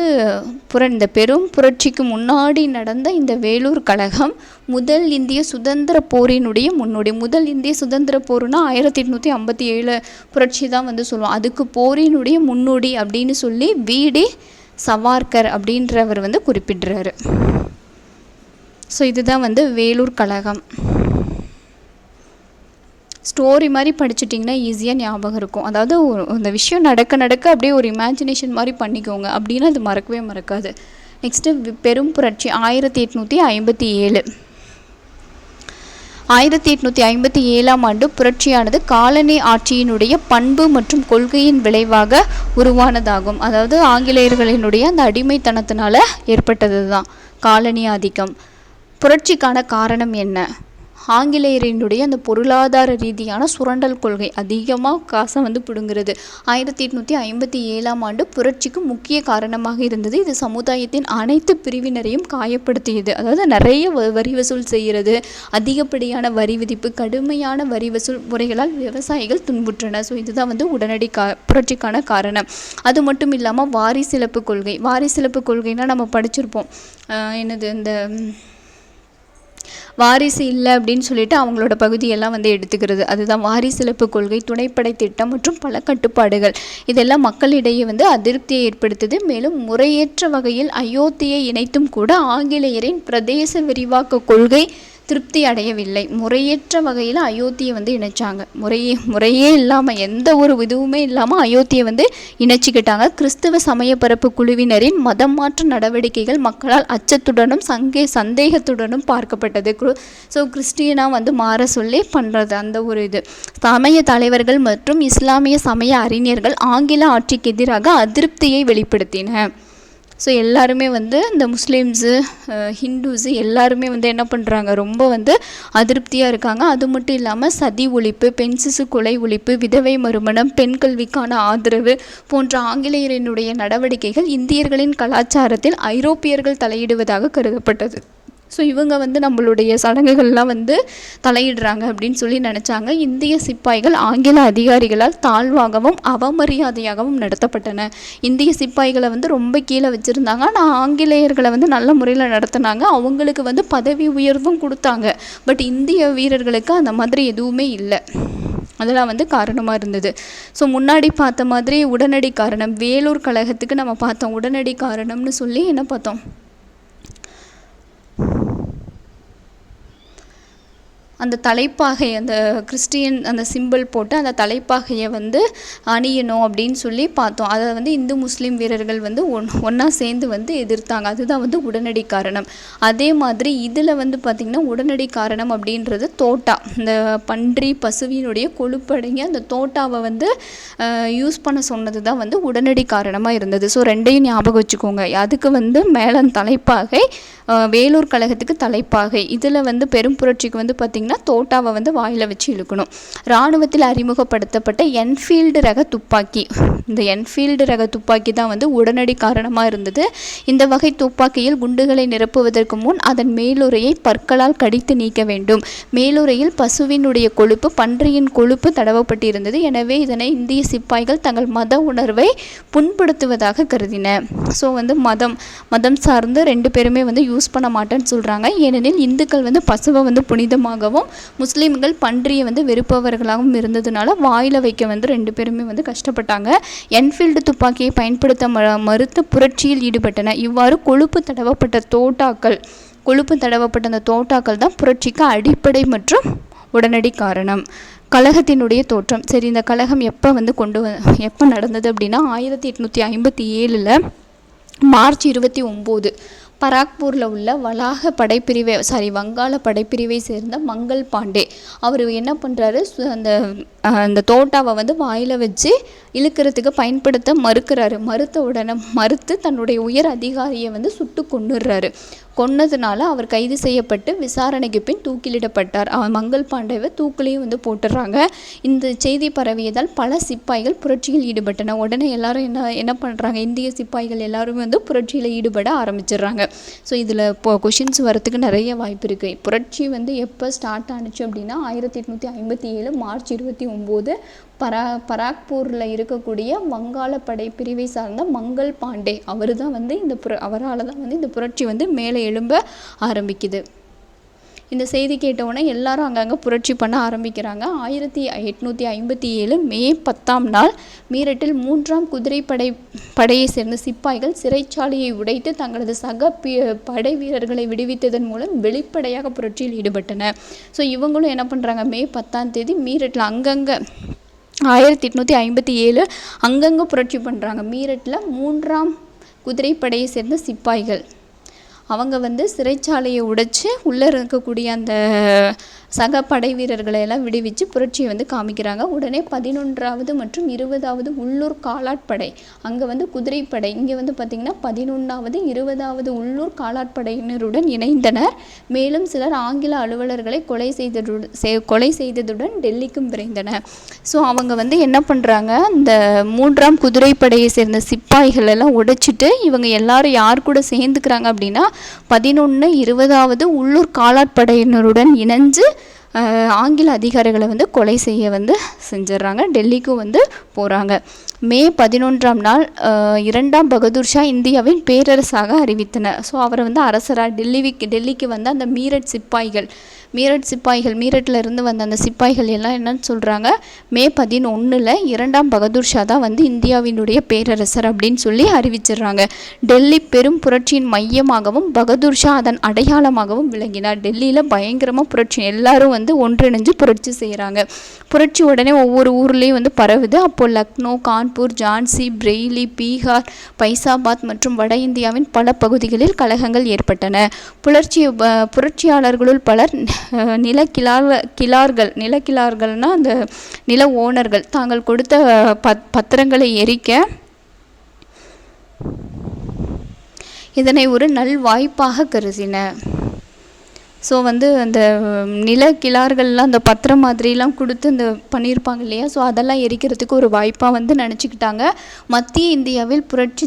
இந்த பெரும் புரட்சிக்கு முன்னாடி நடந்த இந்த வேலூர் கழகம் முதல் இந்திய சுதந்திர போரினுடைய முன்னோடி. முதல் இந்திய சுதந்திர போர்னா 1857 புரட்சி தான் வந்து சொல்லுவோம். அதுக்கு போரினுடைய முன்னோடி அப்படின்னு சொல்லி வீடி சவார்கர் அப்படின்றவர் வந்து குறிப்பிடுறாரு. ஸோ இதுதான் வந்து வேலூர் கழகம். ஸ்டோரி மாதிரி படிச்சுட்டிங்கன்னா ஈஸியாக ஞாபகம் இருக்கும். அதாவது அந்த விஷயம் நடக்க நடக்க அப்படியே ஒரு இமேஜினேஷன் மாதிரி பண்ணிக்கோங்க, அப்படின்னா அது மறக்கவே மறக்காது. நெக்ஸ்ட்டு பெரும் புரட்சி 1857. 1857ஆம் ஆண்டு புரட்சியானது காலனி ஆட்சியினுடைய பண்பு மற்றும் கொள்கையின் விளைவாக உருவானதாகும். அதாவது ஆங்கிலேயர்களினுடைய அந்த அடிமைத்தனத்தினால ஏற்பட்டது தான் காலனி ஆதிக்கம். புரட்சிக்கான காரணம் என்ன? ஆங்கிலேயரினுடைய அந்த பொருளாதார ரீதியான சுரண்டல் கொள்கை, அதிகமாக காசை வந்து பிடுங்கிறது 1857ஆம் ஆண்டு புரட்சிக்கு முக்கிய காரணமாக இருந்தது. இது சமுதாயத்தின் அனைத்து பிரிவினரையும் காயப்படுத்தியது. அதாவது நிறைய வரி வசூல் செய்கிறது, அதிகப்படியான வரி விதிப்பு, கடுமையான வரி வசூல் முறைகளால் விவசாயிகள் துன்புற்றனர். ஸோ இதுதான் வந்து உடனடி புரட்சிக்கான காரணம். அது மட்டும் இல்லாமல் வாரிசிலப்பு கொள்கை. வாரிசிலப்பு கொள்கைன்னா நம்ம படிச்சிருப்போம். என்னது, இந்த வாரிசு இல்லை அப்படின்னு சொல்லிட்டு அவங்களோட பகுதியெல்லாம் வந்து எடுத்துக்கிறது, அதுதான் வாரிசிலப்பு கொள்கை. துணைப்படை திட்டம் மற்றும் பல கட்டுப்பாடுகள் இதெல்லாம் மக்களிடையே வந்து அதிருப்தியை ஏற்படுத்துது. மேலும் முறையற்ற வகையில் அயோத்தியை இணைத்தும் கூட ஆங்கிலேயரின் பிரதேச விரிவாக்க கொள்கை திருப்தி அடையவில்லை. முறையற்ற வகையில் அயோத்தியை வந்து இணைச்சாங்க. முறையே இல்லாமல், எந்த ஒரு இதுவுமே இல்லாமல் அயோத்தியை வந்து இணைச்சிக்கிட்டாங்க. கிறிஸ்தவ சமய பரப்பு குழுவினரின் மதம் மாற்ற நடவடிக்கைகள் மக்களால் அச்சத்துடனும் சந்தேகத்துடனும் பார்க்கப்பட்டது. ஸோ கிறிஸ்டியனாக வந்து மாற சொல்லி பண்ணுறது அந்த ஒரு இது. சமய தலைவர்கள் மற்றும் இஸ்லாமிய சமய அறிஞர்கள் ஆங்கில ஆட்சிக்கு எதிராக அதிருப்தியை வெளிப்படுத்தின. ஸோ எல்லாருமே வந்து இந்த முஸ்லீம்ஸு, ஹிந்துஸு எல்லாருமே வந்து என்ன பண்ணுறாங்க, ரொம்ப வந்து அதிருப்தியாக இருக்காங்க. அது மட்டும் இல்லாமல் சதி ஒழிப்பு, பெண் சிசு கொலை ஒழிப்பு, விதவை மறுமணம், பெண் கல்விக்கான ஆதரவு போன்ற ஆங்கிலேயரினுடைய நடவடிக்கைகள் இந்தியர்களின் கலாச்சாரத்தில் ஐரோப்பியர்கள் தலையிடுவதாக கருதப்பட்டது. ஸோ இவங்க வந்து நம்மளுடைய சடங்குகள்லாம் வந்து தலையிடுறாங்க அப்படின்னு சொல்லி நினச்சாங்க. இந்திய சிப்பாய்கள் ஆங்கில அதிகாரிகளால் தாழ்வாகவும் அவமரியாதையாகவும் நடத்தப்பட்டன. இந்திய சிப்பாய்களை வந்து ரொம்ப கீழே வச்சுருந்தாங்க, ஆனால் ஆங்கிலேயர்களை வந்து நல்ல முறையில் நடத்தினாங்க. அவங்களுக்கு வந்து பதவி உயர்வும் கொடுத்தாங்க. பட் இந்திய வீரர்களுக்கு அந்த மாதிரி எதுவுமே இல்லை. அதெல்லாம் வந்து காரணமாக இருந்தது. ஸோ முன்னாடி பார்த்த மாதிரி உடனடி காரணம், வேலூர் கழகத்துக்கு நம்ம பார்த்தோம். உடனடி காரணம்னு சொல்லி என்ன பார்த்தோம், அந்த தலைப்பாகை, அந்த கிறிஸ்டியன் அந்த சிம்பிள் போட்டு அந்த தலைப்பாகையை வந்து அணியணும் அப்படின்னு சொல்லி பார்த்தோம். அதை வந்து இந்து முஸ்லீம் வீரர்கள் வந்து ஒன்றா சேர்ந்து வந்து எதிர்த்தாங்க. அதுதான் வந்து உடனடி காரணம். அதே மாதிரி இதில் வந்து பார்த்திங்கன்னா உடனடி காரணம் அப்படின்றது தோட்டா, இந்த பன்றி பசுவினுடைய கொழுப்படங்கி அந்த தோட்டாவை வந்து யூஸ் பண்ண சொன்னது தான் வந்து உடனடி காரணமாக இருந்தது. ஸோ ரெண்டையும் ஞாபகம் வச்சுக்கோங்க. அதுக்கு வந்து மேலே தலைப்பாகை, வேலூர் கழகத்துக்கு தலைப்பாகை. இதில் வந்து பெரும் புரட்சிக்கு வந்து பார்த்திங்கன்னா தோட்டாவை வந்து வாயில் வச்சு இழுக்கணும். இராணுவத்தில் அறிமுகப்படுத்தப்பட்ட என்ஃபீல்டு ரக துப்பாக்கி, இந்த என்ஃபீல்டு ரக துப்பாக்கி தான் வந்து உடனடி காரணமாக இருந்தது. இந்த வகை துப்பாக்கியில் குண்டுகளை நிரப்புவதற்கு முன் அதன் மேலுறையை பற்களால் கடித்து நீக்க வேண்டும். மேலுறையில் பசுவினுடைய கொழுப்பு, பன்றியின் கொழுப்பு தடவப்பட்டிருந்தது. எனவே இதனை இந்திய சிப்பாய்கள் தங்கள் மத உணர்வை புண்படுத்துவதாக கருதின. ஸோ வந்து மதம் சார்ந்து ரெண்டு பேருமே வந்து யூஸ் பண்ண மாட்டேன்னு சொல்கிறாங்க. ஏனெனில் இந்துக்கள் வந்து பசுவை வந்து புனிதமாகவும் முஸ்லீம்கள் பன்றியை வந்து வெறுப்பவர்களாகவும் இருந்ததுனால வாயில் வைக்க வந்து ரெண்டு பேருமே வந்து கஷ்டப்பட்டாங்க. என்ஃபீல்டு துப்பாக்கியை பயன்படுத்த மறுத்த புரட்சியில் ஈடுபட்டன. இவ்வாறு கொழுப்பு தடவப்பட்ட அந்த தோட்டாக்கள் தான் புரட்சிக்கு அடிப்படை மற்றும் உடனடி காரணம். கழகத்தினுடைய தோற்றம். சரி, இந்த கழகம் எப்போ நடந்தது அப்படின்னா 1857 மார்ச் 29 பராக்பூரில் உள்ள வங்காள படைப்பிரிவை சேர்ந்த மங்கள் பாண்டே அவர் என்ன பண்ணுறாரு, அந்த தோட்டாவை வந்து வாயில் வச்சு இழுக்கிறதுக்கு பயன்படுத்த மறுத்து தன்னுடைய உயர் அதிகாரியை வந்து சுட்டு கொன்னதுனால அவர் கைது செய்யப்பட்டு விசாரணைக்கு பின் தூக்கிலிடப்பட்டார். மங்கள் பாண்டேவை தூக்கிலையும் வந்து போட்டுடுறாங்க. இந்த செய்தி பரவியதால் பல சிப்பாய்கள் புரட்சியில் ஈடுபட்டன. உடனே எல்லாரும் என்ன பண்ணுறாங்க, இந்திய சிப்பாய்கள் எல்லாருமே வந்து புரட்சியில் ஈடுபட ஆரம்பிச்சிடுறாங்க. ஸோ இதில் இப்போ கொஷின்ஸ் வரத்துக்கு நிறைய வாய்ப்பு இருக்குது. புரட்சி வந்து எப்போ ஸ்டார்ட் ஆனிச்சு அப்படின்னா 1857 மார்ச் 29 பராக்பூரில் இருக்கக்கூடிய வங்காள படைப்பிரிவை சார்ந்த மங்கள் பாண்டே அவரால் தான் வந்து இந்த புரட்சி வந்து மேலே எழும்ப ஆரம்பிக்குது. இந்த செய்தி கேட்டவுடனே எல்லாரும் அங்கங்கே புரட்சி பண்ண ஆரம்பிக்கிறாங்க. 1857 மே 10ஆம் நாள் மீரட்டில் 3ஆம் குதிரைப்படையை சேர்ந்த சிப்பாய்கள் சிறைச்சாலையை உடைத்து தங்களது சக படை வீரர்களை விடுவித்ததன் மூலம் வெளிப்படையாக புரட்சியில் ஈடுபட்டனர். ஸோ இவங்களும் என்ன பண்ணுறாங்க, மே 10ஆம் தேதி மீரட்டில் அங்கங்கே 1857 அங்கங்கே புரட்சி பண்ணுறாங்க. மீரட்டில் 3ஆம் குதிரைப்படையை சேர்ந்த சிப்பாய்கள் அவங்க வந்து சிறைச்சாலையை உடைச்சி உள்ளே இருக்கக்கூடிய அந்த சக படை வீரர்களை எல்லாம் விடுவிச்சு புரட்சியை வந்து காமிக்கிறாங்க. உடனே 11வது மற்றும் 20வது உள்ளூர் காலாட்படை, அங்கே வந்து குதிரைப்படை, இங்கே வந்து பார்த்திங்கன்னா 11வது 20வது உள்ளூர் காலாட்படையினருடன் இணைந்தனர். மேலும் சிலர் ஆங்கில அலுவலர்களை கொலை செய்ததுடன் டெல்லிக்கும் விரைந்தனர். ஸோ அவங்க வந்து என்ன பண்ணுறாங்க, இந்த 3ஆம் குதிரைப்படையை சேர்ந்த சிப்பாய்கள் எல்லாம் உடைச்சிட்டு இவங்க எல்லாரும் யார் கூட சேர்ந்துக்கிறாங்க அப்படின்னா 11 20வது உள்ளூர் காலாட்படையினருடன் இணைஞ்சு ஆங்கில அதிகாரிகளை வந்து கொலை செய்ய வந்து செஞ்சிடறாங்க. டெல்லிக்கும் வந்து போகிறாங்க. மே 11ஆம் நாள் 2ஆம் பகதூர் ஷா இந்தியாவின் பேரரசாக அறிவித்தனர். ஸோ அவரை வந்து அரசராக டெல்லிக்கு வந்து அந்த மீரட்டில் இருந்து வந்த அந்த சிப்பாய்கள் எல்லாம் என்னன்னு சொல்கிறாங்க, மே 11 2ஆம் பகதூர் ஷா தான் வந்து இந்தியாவினுடைய பேரரசர் அப்படின்னு சொல்லி அறிவிச்சிடுறாங்க. டெல்லி பெரும் புரட்சியின் மையமாகவும் பகதூர் ஷா அதன் அடையாளமாகவும் விளங்கினார். டெல்லியில் பயங்கரமாக புரட்சி, எல்லாரும் வந்து ஒன்றிணைஞ்சு புரட்சி செய்கிறாங்க. புரட்சி உடனே ஒவ்வொரு ஊர்லேயும் வந்து பரவுது. அப்போது லக்னோ, கான்பூர், ஜான்சி, பிரெய்லி, பீகார், பைசாபாத் மற்றும் வட இந்தியாவின் பல பகுதிகளில் கலகங்கள் ஏற்பட்டன. புரட்சியாளர்களுள் பலர் நிலக்கிழார்கள்னால் அந்த நில ஓனர்கள் தாங்கள் கொடுத்த பத்திரங்களை எரிக்க இதனை ஒரு நல்வாய்ப்பாக கருதினர். ஸோ வந்து அந்த நிலக்கிழார்கள்லாம் அந்த பத்திரம் மாதிரிலாம் கொடுத்து இந்த பண்ணியிருப்பாங்க இல்லையா, ஸோ அதெல்லாம் எரிக்கிறதுக்கு ஒரு வாய்ப்பாக வந்து நினச்சிக்கிட்டாங்க. மத்திய இந்தியாவில் புரட்சி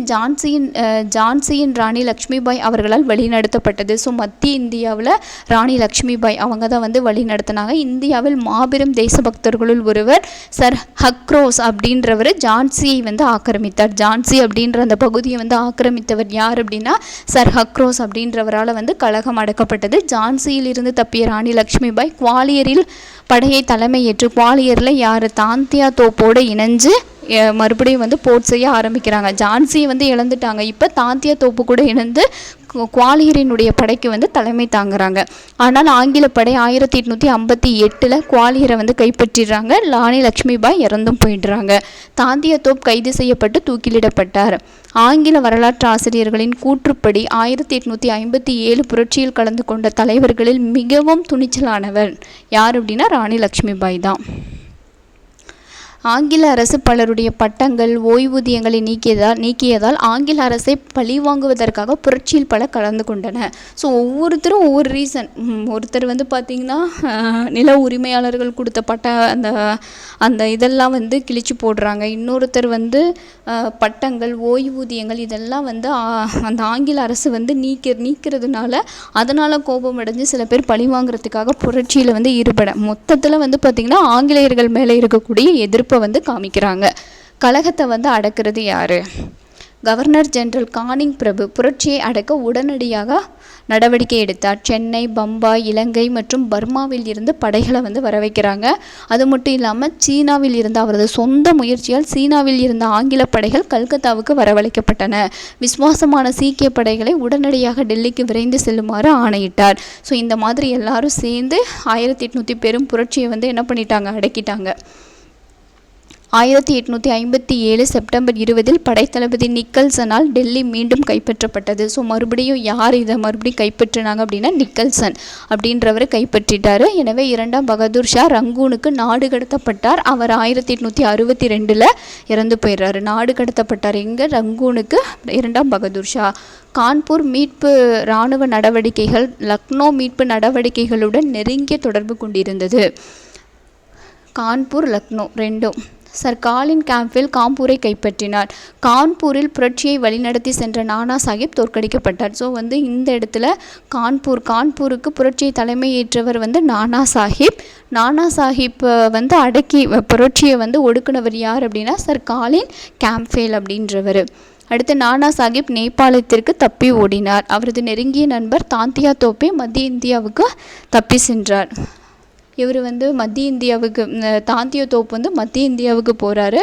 ஜான்சியின் ராணி லக்ஷ்மிபாய் அவர்களால் வழிநடத்தப்பட்டது. ஸோ மத்திய இந்தியாவில் ராணி லக்ஷ்மிபாய் அவங்க தான் வந்து வழி நடத்தினாங்க. இந்தியாவில் மாபெரும் தேசபக்தர்களுள் ஒருவர் சர் ஹக்ரோஸ் அப்படின்றவர் ஜான்சியை வந்து ஆக்கிரமித்தார். ஜான்சி அப்படின்ற அந்த பகுதியை வந்து ஆக்கிரமித்தவர் யார் அப்படின்னா சர் ஹக்ரோஸ் அப்படின்றவரால் வந்து கலகம் அடக்கப்பட்டது. இருந்து தப்பிய ராணி லக்ஷ்மிபாய் குவாலியரில் படையை தலைமையேற்று குவாலியரில் யார் தாந்தியா தோப்போடு இணைஞ்சு மறுபடியும் வந்து போர் செய்ய ஆரம்பிக்கிறாங்க. ஜான்சியை வந்து இழந்துட்டாங்க, இப்போ தாந்தியா தோப்பு கூட இணைந்து குவாலியரினுடைய படைக்கு வந்து தலைமை தாங்குறாங்க. ஆனால் ஆங்கில படை 1858 குவாலியரை வந்து கைப்பற்றிடுறாங்க. ராணி லக்ஷ்மிபாய் இறந்தும் போயிடுறாங்க. தாந்தியா தோப் கைது செய்யப்பட்டு தூக்கிலிடப்பட்டார். ஆங்கில வரலாற்று ஆசிரியர்களின் கூற்றுப்படி 1857 புரட்சியில் கலந்து கொண்ட தலைவர்களில் மிகவும் துணிச்சலானவர் யார் அப்படின்னா ராணி லக்ஷ்மிபாய் தான். ஆங்கில அரசு பலருடைய பட்டங்கள் ஓய்வூதியங்களை நீக்கியதால் ஆங்கில அரசை பழிவாங்குவதற்காக புரட்சியில் பல கலந்து கொண்டன. ஸோ ஒவ்வொருத்தரும் ஒவ்வொரு ரீசன். ஒருத்தர் வந்து பார்த்திங்கன்னா நில உரிமையாளர்கள் கொடுத்த அந்த இதெல்லாம் வந்து கிழிச்சு போடுறாங்க. இன்னொருத்தர் வந்து பட்டங்கள் ஓய்வூதியங்கள் இதெல்லாம் வந்து அந்த ஆங்கில அரசு வந்து நீக்கிறதுனால அதனால் கோபம் அடைஞ்சு சில பேர் பழிவாங்கிறதுக்காக புரட்சியில் வந்து ஈடுபட மொத்தத்தில் வந்து பார்த்திங்கன்னா ஆங்கிலேயர்கள் மேலே இருக்கக்கூடிய எதிர்ப்பு வந்து காமிக்கிறாங்க. கலகத்தை வந்து அடக்கிறது யாரு? கவர்னர் ஜெனரல் கானிங் பிரபு புரட்சியை அடக்க உடனடியாக நடவடிக்கை எடுத்தார். சென்னை, பம்பாய், இலங்கை மற்றும் பர்மாவில் இருந்து படைகளை வந்து வர வைக்கிறாங்க. அது மட்டும் இல்லாமல் சீனாவில் இருந்த அவரது சொந்த முயற்சியால் சீனாவில் இருந்த ஆங்கில படைகள் கல்கத்தாவுக்கு வரவழைக்கப்பட்டன. விசுவாசமான சீக்கிய படைகளை உடனடியாக டெல்லிக்கு விரைந்து செல்லுமாறு ஆணையிட்டார். ஸோ இந்த மாதிரி எல்லாரும் சேர்ந்து 1800 பெரும் புரட்சியை வந்து என்ன பண்ணிட்டாங்க, அடக்கிட்டாங்க. 1857 செப்டம்பர் 20 படைத்தளபதி நிக்கல்சனால் டெல்லி மீண்டும் கைப்பற்றப்பட்டது. ஸோ மறுபடியும் யார் இதை மறுபடியும் கைப்பற்றினாங்க அப்படின்னா நிக்கல்சன் அப்படின்றவரை கைப்பற்றிட்டார். எனவே 2ஆம் பகதூர் ஷா ரங்கூனுக்கு நாடு கடத்தப்பட்டார். அவர் 1862 இறந்து போயிடுறாரு. நாடு கடத்தப்பட்டார் எங்கே? ரங்கூனுக்கு 2ஆம் பகதூர் ஷா. கான்பூர் மீட்பு இராணுவ நடவடிக்கைகள் லக்னோ மீட்பு நடவடிக்கைகளுடன் நெருங்கிய தொடர்பு கொண்டிருந்தது. கான்பூர் லக்னோ ரெண்டும். சர் காலின் கேம்ப்வெல் கான்பூரை கைப்பற்றினார். கான்பூரில் புரட்சியை வழிநடத்தி சென்ற நானா சாஹிப் தோற்கடிக்கப்பட்டார். ஸோ வந்து இந்த இடத்துல கான்பூருக்கு புரட்சியை தலைமையேற்றவர் வந்து நானா சாஹிப் வந்து அடக்கி புரட்சியை வந்து ஒடுக்குனவர் யார் அப்படின்னா சர் காலின் கேம்ப்வெல் அப்படின்றவர். அடுத்து நானா சாஹிப் நேபாளத்திற்கு தப்பி ஓடினார். அவரது நெருங்கிய நண்பர் தாந்தியா தோப்பே மத்திய இந்தியாவுக்கு தப்பி சென்றார். இவர் வந்து மத்திய இந்தியாவுக்கு தாந்தியா தோப் வந்து மத்திய இந்தியாவுக்கு போகிறாரு.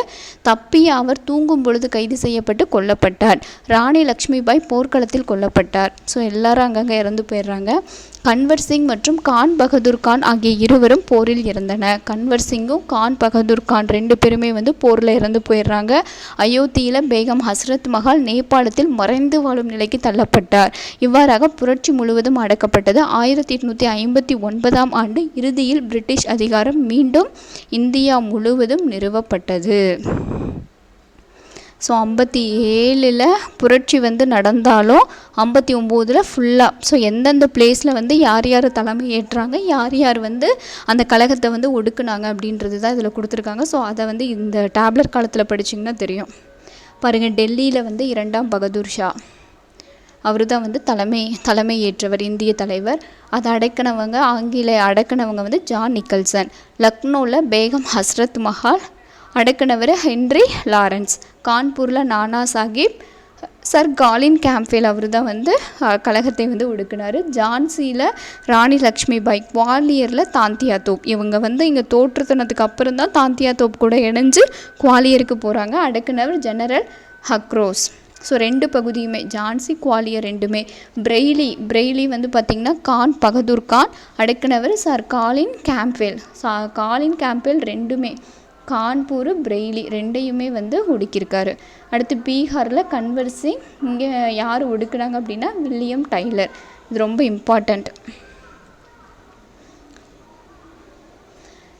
தப்பிய அவர் தூங்கும் பொழுது கைது செய்யப்பட்டு கொல்லப்பட்டார். ராணி லக்ஷ்மிபாய் போர்க்களத்தில் கொல்லப்பட்டார். ஸோ எல்லாரும் அங்கங்கே இறந்து போயிடுறாங்க. கன்வர் சிங் மற்றும் கான் பகதூர் கான் ஆகிய இருவரும் போரில் இறந்தனர். கன்வர் சிங்கும் கான் பகதூர் கான் 2 பேருமே வந்து போரில் இறந்து போயிடுறாங்க. அயோத்தியில் பேகம் ஹஸ்ரத் மஹால் நேபாளத்தில் மறைந்து வாழும் நிலைக்கு தள்ளப்பட்டார். இவ்வாறாக புரட்சி முழுவதும் அடக்கப்பட்டது. 1859ஆம் ஆண்டு இறுதியில் பிரிட்டிஷ் அதிகாரம் மீண்டும் இந்தியா முழுவதும் நிறுவப்பட்டது. ஸோ 57 புரட்சி வந்து நடந்தாலும் 59 ஃபுல்லாக ஸோ எந்தெந்த பிளேஸில் வந்து யார் யார் தலைமை ஏற்றாங்க, யார் யார் வந்து அந்த கழகத்தை வந்து ஒடுக்குனாங்க அப்படின்றது தான் இதில் கொடுத்துருக்காங்க. ஸோ அதை வந்து இந்த டேப்லெட் காலத்தில் படிச்சிங்கன்னா தெரியும். பாருங்கள், டெல்லியில் வந்து 2ஆம் பகதூர் ஷா அவர் தான் வந்து தலைமை ஏற்றவர், இந்திய தலைவர். அதை அடக்கினவங்க வந்து ஜான் நிக்கல்சன். லக்னோவில் பேகம் ஹஸ்ரத் மஹால் அடக்குனவர் ஹென்ரி லாரன்ஸ். கான்பூரில் நானா சாஹிப். சர் காலின் கேம்ப்ஃபெல் அவர் தான் வந்து கழகத்தை வந்து ஒடுக்கினார். ஜான்சியில் ராணி லக்ஷ்மிபாய். குவாலியரில் தாந்தியா தோப். இவங்க வந்து இங்கே தோற்றுத்தினதுக்கு அப்புறம் தான் தாந்தியா தோப் கூட இணைஞ்சு குவாலியருக்கு போகிறாங்க. அடக்குனவர் ஜெனரல் ஹக்ரோஸ். ஸோ 2 பகுதியுமே ஜான்சி குவாலியர் 2மே. பிரெய்லி வந்து பார்த்திங்கன்னா கான் பகதூர் கான். அடக்குனவர் Sir Colin Campbell. Colin Campbell 2மே கான்பூர் பிரெய்லி 2யுமே வந்து ஒடுக்கியிருக்காரு. அடுத்து பீகாரில் கன்வர் சிங். இங்கே யார் ஒடுக்குனாங்க அப்படின்னா வில்லியம் டைலர். இது ரொம்ப இம்பார்ட்டண்ட்.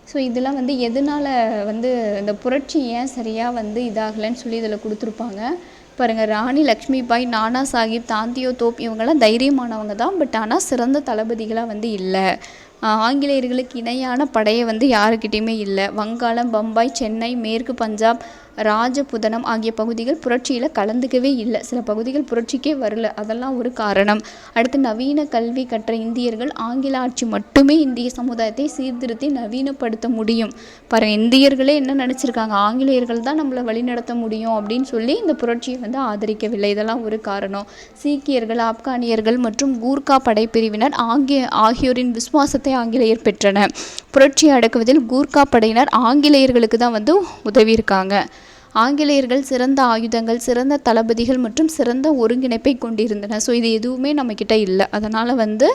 ஸோ இதெல்லாம் வந்து எதனால் வந்து இந்த புரட்சி ஏன் சரியாக வந்து இதாகலைன்னு சொல்லி இதில் கொடுத்துருப்பாங்க. பாருங்கள், ராணி லக்ஷ்மிபாய், நானா சாஹிப், தாந்தியா தோப் இவங்கெல்லாம் தைரியமானவங்க தான். பட் ஆனால் சிறந்த தளபதிகளாக வந்து இல்லை. ஆங்கிலேயர்களுக்கு இணையான படையை வந்து யாருக்கிட்டேயுமே இல்லை. வங்காளம், பம்பாய், சென்னை, மேற்கு பஞ்சாப், ராஜபுதனம் ஆகிய பகுதிகள் புரட்சியில் கலந்துக்கவே இல்லை. சில பகுதிகள் புரட்சிக்கே வரல. அதெல்லாம் ஒரு காரணம். அடுத்து நவீன கல்வி கற்ற இந்தியர்கள். ஆங்கில ஆட்சி மட்டுமே இந்திய சமுதாயத்தை சீர்திருத்தி நவீனப்படுத்த முடியும். பாருங்கள், இந்தியர்களே என்ன நினச்சிருக்காங்க, ஆங்கிலேயர்கள் தான் நம்மளை வழிநடத்த முடியும் அப்படின்னு சொல்லி இந்த புரட்சியை வந்து ஆதரிக்கவில்லை. இதெல்லாம் ஒரு காரணம். சீக்கியர்கள், ஆப்கானியர்கள் மற்றும் கூர்கா படைப்பிரிவினர் ஆகியோரின் விசுவாசத்தை ஆங்கிலேயர் பெற்றனர். புரட்சி அடக்குவதில் கூர்கா படையினர் ஆங்கிலேயர்களுக்கு தான் வந்து உதவியிருக்காங்க. ஆங்கிலேயர்கள் சிறந்த ஆயுதங்கள், சிறந்த தளபதிகள் மற்றும் சிறந்த ஒருங்கிணைப்பை கொண்டிருந்தனர். ஸோ இது எதுவுமே நம்மக்கிட்ட இல்லை. அதனால் வந்து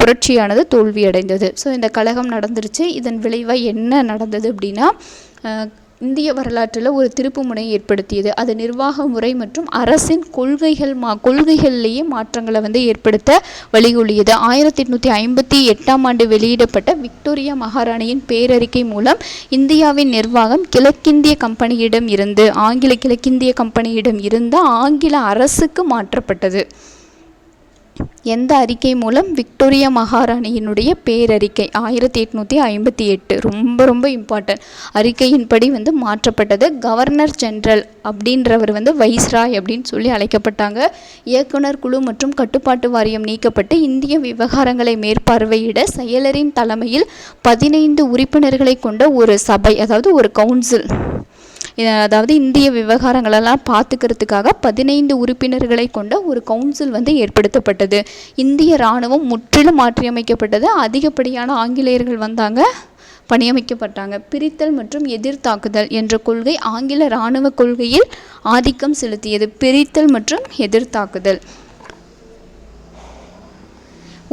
புரட்சியானது தோல்வியடைந்தது. ஸோ இந்த கலகம் நடந்துருச்சு. இதன் விளைவாக என்ன நடந்தது அப்படின்னா, இந்திய வரலாற்றில் ஒரு திருப்புமுனை ஏற்படுத்தியது. அது நிர்வாக முறை மற்றும் அரசின் கொள்கைகள்லேயே மாற்றங்களை வந்து ஏற்படுத்த வழிகொள்ளியது. 1858ஆம் ஆண்டு வெளியிடப்பட்ட விக்டோரியா மகாராணியின் பேரறிக்கை மூலம் இந்தியாவின் நிர்வாகம் கிழக்கிந்திய கம்பெனியிடம் இருந்து ஆங்கில அரசுக்கு மாற்றப்பட்டது. எந்த அறிக்கை மூலம்? விக்டோரியா மகாராணியினுடைய பேரறிக்கை 1858. ரொம்ப இம்பார்ட்டன்ட். அறிக்கையின்படி வந்து மாற்றப்பட்டது. கவர்னர் ஜெனரல் அப்படின்றவர் வந்து வைஸ்ராய் அப்படின்னு சொல்லி அழைக்கப்பட்டாங்க. இயக்குனர் குழு மற்றும் கட்டுப்பாட்டு வாரியம் நீக்கப்பட்டு இந்திய விவகாரங்களை மேற்பார்வையிட செயலரின் தலைமையில் 15 உறுப்பினர்களை கொண்ட ஒரு சபை, அதாவது ஒரு கவுன்சில், அதாவது இந்திய விவகாரங்களெல்லாம் பார்த்துக்கிறதுக்காக 15 உறுப்பினர்களை கொண்ட ஒரு கவுன்சில் வந்து ஏற்படுத்தப்பட்டது. இந்திய இராணுவம் முற்றிலும் மாற்றியமைக்கப்பட்டது. அதிகப்படியான ஆங்கிலேயர்கள் வந்தாங்க, பணியமைக்கப்பட்டாங்க. பிரித்தல் மற்றும் எதிர்த்தாக்குதல் என்ற கொள்கை ஆங்கில இராணுவ கொள்கையில் ஆதிக்கம் செலுத்தியது. பிரித்தல் மற்றும் எதிர்த்தாக்குதல்.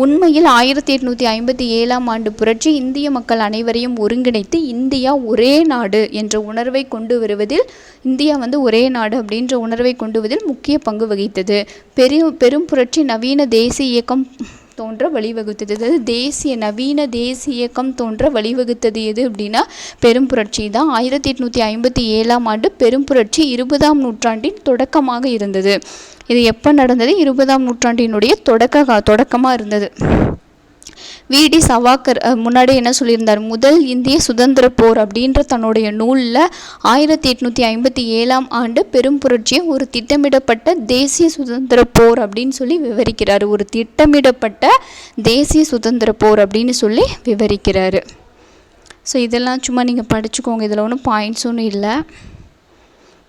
உண்மையில் 1857ஆம் ஆண்டு புரட்சி இந்திய மக்கள் அனைவரையும் ஒருங்கிணைத்து இந்தியா ஒரே நாடு என்ற உணர்வை கொண்டு வருவதில் ஒரே நாடு அப்படின்ற உணர்வை கொண்டு வருவதில் முக்கிய பங்கு வகித்தது. பெரும் புரட்சி நவீன தேசிய இயக்கம் தோன்ற வழிவகுத்தது. அதாவது நவீன தேசிய இயக்கம் தோன்ற வழிவகுத்தது எது அப்படின்னா பெரும் புரட்சி தான். 1857ஆம் ஆண்டு பெரும் புரட்சி 20ஆம் நூற்றாண்டின் தொடக்கமாக இருந்தது. இது எப்போ நடந்தது? 20ஆம் நூற்றாண்டினுடைய தொடக்கமாக இருந்தது. வி.டி. சவாக்கர் முன்னாடி என்ன சொல்லியிருந்தார்? முதல் இந்திய சுதந்திர போர் அப்படின்ற தன்னுடைய நூலில் 1857ஆம் ஆண்டு பெரும் புரட்சியை ஒரு திட்டமிடப்பட்ட தேசிய சுதந்திர போர் அப்படின்னு சொல்லி விவரிக்கிறார். ஒரு திட்டமிடப்பட்ட தேசிய சுதந்திர போர் அப்படின்னு சொல்லி விவரிக்கிறாரு. ஸோ இதெல்லாம் சும்மா நீங்கள் படிச்சுக்கோங்க. இதில் ஒன்றும் பாயிண்ட்ஸ் ஒன்றும் இல்லை.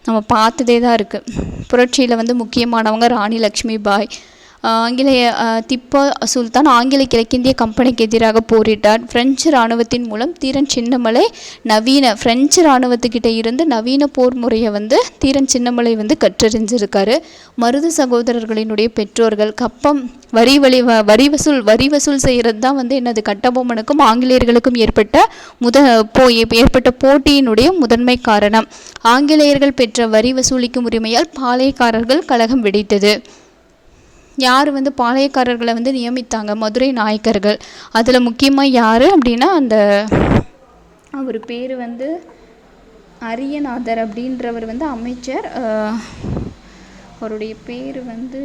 நம்ம பார்த்ததே தான் இருக்குது. புரட்சியில் வந்து முக்கியமானவங்க ராணி லக்ஷ்மிபாய். ஆங்கிலேய திப்பு சுல்தான் ஆங்கில கிழக்கிந்திய கம்பெனிக்கு எதிராக போரிட்டார். பிரெஞ்சு இராணுவத்தின் மூலம் தீரன் சின்னமலை பிரெஞ்சு இராணுவத்துக்கிட்ட இருந்து நவீன போர் முறையை வந்து தீரன் சின்னமலை வந்து கற்றறிஞ்சிருக்காரு. மருது சகோதரர்களினுடைய பெற்றோர்கள். கப்பம் வரி வசூல் செய்கிறது தான் வந்து என்னது கட்டபொம்மனுக்கும் ஆங்கிலேயர்களுக்கும் ஏற்பட்ட போட்டியினுடைய முதன்மை காரணம். ஆங்கிலேயர்கள் பெற்ற வரி வசூலிக்கும் உரிமையால் பாளையக்காரர்கள் கழகம் வெடித்தது. யார் வந்து பாளையக்காரர்களை வந்து நியமித்தாங்க? மதுரை நாயக்கர்கள். அதில் முக்கியமாக யார் அப்படின்னா அவர் பேர் வந்து அரியநாதர் அப்படின்றவர் வந்து அமைச்சர். அவருடைய பேர் வந்து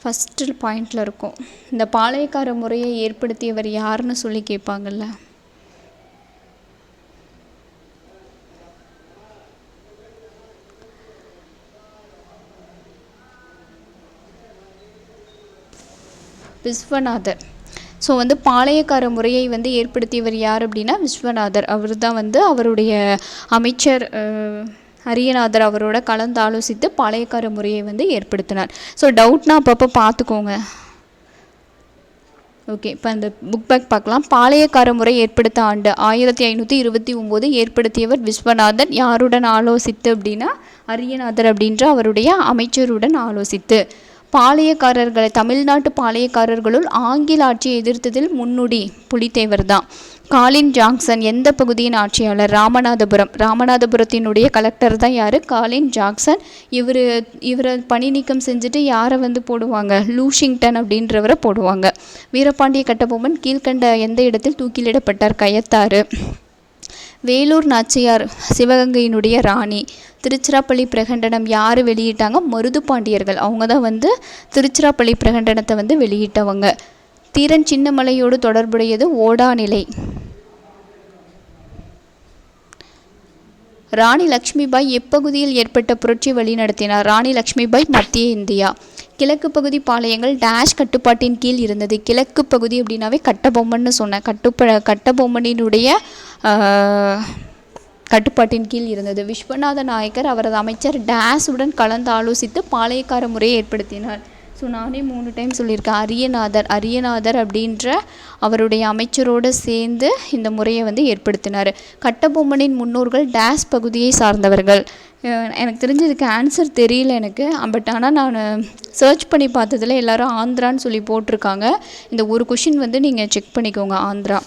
ஃபஸ்ட்டு பாயிண்டில் இருக்கும். இந்த பாளையக்கார முறையை ஏற்படுத்தியவர் யாருன்னு சொல்லி கேட்பாங்கள்ல. விஸ்வநாதர். ஸோ வந்து பாளையக்கார முறையை வந்து ஏற்படுத்தியவர் யார் அப்படின்னா விஸ்வநாதர். அவர் தான் வந்து அவருடைய அமைச்சர் அரியநாதர் அவரோட கலந்து ஆலோசித்து பாளையக்கார முறையை வந்து ஏற்படுத்தினார். ஸோ டவுட்னா அப்பப்போ பார்த்துக்கோங்க. ஓகே, இப்போ அந்த புக் பேக் பார்க்கலாம். பாளையக்கார முறை ஏற்படுத்த ஆண்டு 1529. ஏற்படுத்தியவர் விஸ்வநாதன். யாருடன் ஆலோசித்து அப்படின்னா அரியநாதர் அப்படின்ற அவருடைய அமைச்சருடன் ஆலோசித்து. பாளையக்காரர்களை தமிழ்நாட்டு பாளையக்காரர்களுள் ஆங்கில ஆட்சியை எதிர்த்ததில் முன்னுடி புலித்தேவர் தான். காலின் ஜாக்சன் எந்த பகுதியின் ஆட்சியாளர்? ராமநாதபுரத்தினுடைய கலெக்டர் தான் யார்? காலின் ஜாக்சன். இவரை பணி நீக்கம் செஞ்சுட்டு யாரை வந்து போடுவாங்க? லூஷிங்டன் அப்படின்றவரை போடுவாங்க. வீரபாண்டிய கட்டபொம்மன் கீழ்கண்ட எந்த இடத்தில் தூக்கிலிடப்பட்டார்? கயத்தாறு. வேலூர் நாச்சியார் சிவகங்கையினுடைய ராணி. திருச்சிராப்பள்ளி பிரகண்டனம் யார் வெளியிட்டாங்க? மருது பாண்டியர்கள். அவங்க தான் வந்து திருச்சிராப்பள்ளி பிரகண்டனத்தை வந்து வெளியிட்டவங்க. தீரன் சின்னமலையோடு தொடர்புடையது ஓடாநிலை. ராணி லக்ஷ்மிபாய் எப்பகுதியில் ஏற்பட்ட புரட்சி வழிநடத்தினார்? ராணி லக்ஷ்மிபாய் மத்திய இந்தியா. கிழக்கு பகுதி பாளையங்கள் டேஷ் கட்டுப்பாட்டின் கீழ் இருந்தது. கிழக்கு பகுதி அப்படின்னாவே கட்டபொம்மன்னு சொன்னேன். கட்டபொம்மனினுடைய கட்டுப்பாட்டின் கீழ் இருந்தது. விஸ்வநாத நாயக்கர் அவரது அமைச்சர் டேஸுடன் கலந்து ஆலோசித்து பாளையக்கார முறையை ஏற்படுத்தினார். ஸோ நானே 3 டைம் சொல்லியிருக்கேன். அரியநாதர் அப்படின்ற அவருடைய அமைச்சரோடு சேர்ந்து இந்த முறையை வந்து ஏற்படுத்தினார். கட்டபொம்மனின் முன்னோர்கள் டேஸ் பகுதியை சார்ந்தவர்கள். எனக்கு தெரிஞ்சதுக்கு ஆன்சர் தெரியல எனக்கு. பட் ஆனால் நான் சர்ச் பண்ணி பார்த்ததில் எல்லோரும் ஆந்திரான்னு சொல்லி போட்டிருக்காங்க. இந்த ஒரு கொஷின் வந்து நீங்கள் செக் பண்ணிக்கோங்க. ஆந்திரா.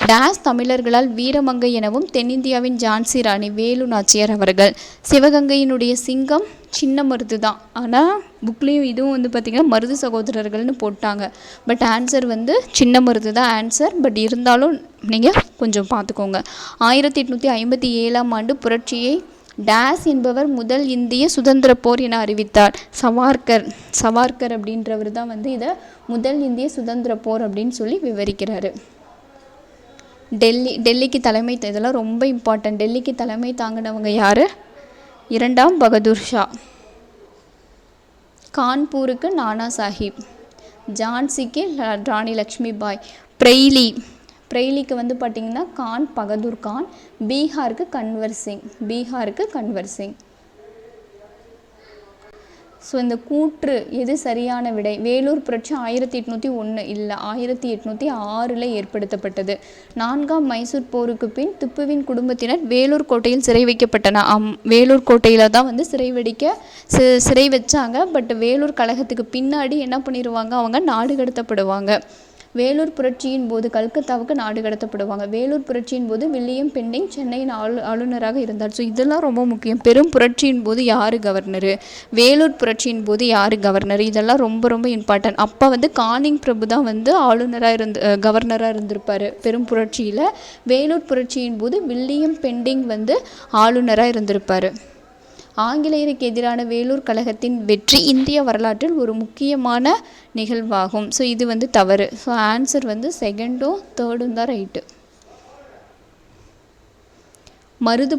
டேஸ் தமிழர்களால் வீரமங்கை எனவும் தென்னிந்தியாவின் ஜான்சி ராணி வேலு நாச்சியார் அவர்கள். சிவகங்கையினுடைய சிங்கம் சின்ன மருது தான். ஆனால் புக்லேயும் இதுவும் வந்து பார்த்திங்கன்னா மருது சகோதரர்கள்னு போட்டாங்க. பட் ஆன்சர் வந்து சின்ன மருது தான் ஆன்சர். பட் இருந்தாலும் நீங்கள் கொஞ்சம் பார்த்துக்கோங்க. 1857 புரட்சியை டேஸ் என்பவர் முதல் இந்திய சுதந்திர போர் என அறிவித்தார்? சவார்கர் அப்படின்றவர் தான் வந்து இதை முதல் இந்திய சுதந்திர போர் அப்படின்னு சொல்லி விவரிக்கிறாரு. டெல்லிக்கு தலைமை, இதெல்லாம் ரொம்ப இம்பார்ட்டன்ட். டெல்லிக்கு தலைமை தாங்கினவங்க யார்? 2ஆம் பகதூர் ஷா. கான்பூருக்கு நானா சாஹிப். ஜான்சிக்கு ராணி லக்ஷ்மிபாய். பிரெய்லிக்கு வந்து பார்த்திங்கன்னா கான் பகதூர் கான். பீகாருக்கு கன்வர் சிங். ஸோ இந்த கூற்று எது சரியான விடை? வேலூர் புரட்சி 1801 இல்லை, 1806 ஏற்படுத்தப்பட்டது. 4ஆம் மைசூர் போருக்கு பின் திப்புவின் குடும்பத்தினர் வேலூர் கோட்டையில் சிறை வைக்கப்பட்டனர். வேலூர் கோட்டையில் தான் வந்து சிறை வச்சாங்க. பட் வேலூர் கழகத்துக்கு பின்னாடி என்ன பண்ணிடுவாங்க? அவங்க நாடு கடத்தப்படுவாங்க. வேலூர் புரட்சியின் போது கல்கத்தாவுக்கு நாடு கடத்தப்படுவாங்க. வேலூர் புரட்சியின் போது வில்லியம் பெண்டிங் சென்னையின் ஆளுநராக இருந்தார். ஸோ இதெல்லாம் ரொம்ப முக்கியம். பெரும் புரட்சியின் போது யார் கவர்னரு? வேலூர் புரட்சியின் போது யார் கவர்னர்? இதெல்லாம் ரொம்ப ரொம்ப இம்பார்ட்டன்ட். அப்போ வந்து கானிங் பிரபு தான் வந்து கவர்னராக இருந்திருப்பார் பெரும் புரட்சியில். வேலூர் புரட்சியின் போது வில்லியம் பெண்டிங் வந்து ஆளுநராக இருந்திருப்பார். ஆங்கிலேயருக்கு எதிரான வேலூர் கழகத்தின் வெற்றி இந்திய வரலாற்றில் ஒரு முக்கியமான நிகழ்வாகும். ஸோ இது வந்து தவறு. ஸோ ஆன்சர் வந்து 2ம் 3ம் தான் ரைட்டு. மருது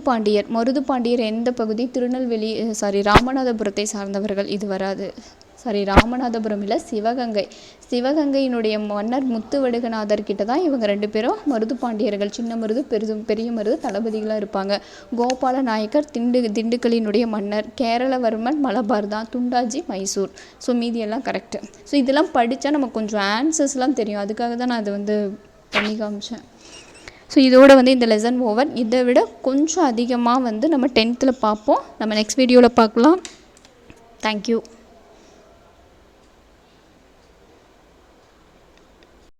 பாண்டியர் எந்த பகுதி? ராமநாதபுரத்தை சார்ந்தவர்கள். இது வராது. ராமநாதபுரம் இல்லை, சிவகங்கை. சிவகங்கையினுடைய மன்னர் முத்துவடுகநாதர் கிட்ட தான் இவங்க 2 பேரும் மருது பாண்டியர்கள், சின்ன மருது பெரிய மருது தளபதிகளாக இருப்பாங்க. கோபால நாயக்கர் திண்டுக்கல்லினுடைய மன்னர். கேரளவர்மன் மலபார் தான். துண்டாஜி மைசூர். ஸோ மீதியெல்லாம் கரெக்டு. ஸோ இதெல்லாம் படித்தா நமக்கு கொஞ்சம் ஆன்சர்ஸ்லாம் தெரியும். அதுக்காக தான் நான் அதை பண்ணி காமிச்சேன். ஸோ இதோட இந்த லெசன் ஓவர். இதை விட கொஞ்சம் அதிகமாக நம்ம 10th பார்ப்போம். நம்ம நெக்ஸ்ட் வீடியோவில் பார்க்கலாம். தேங்க்யூ.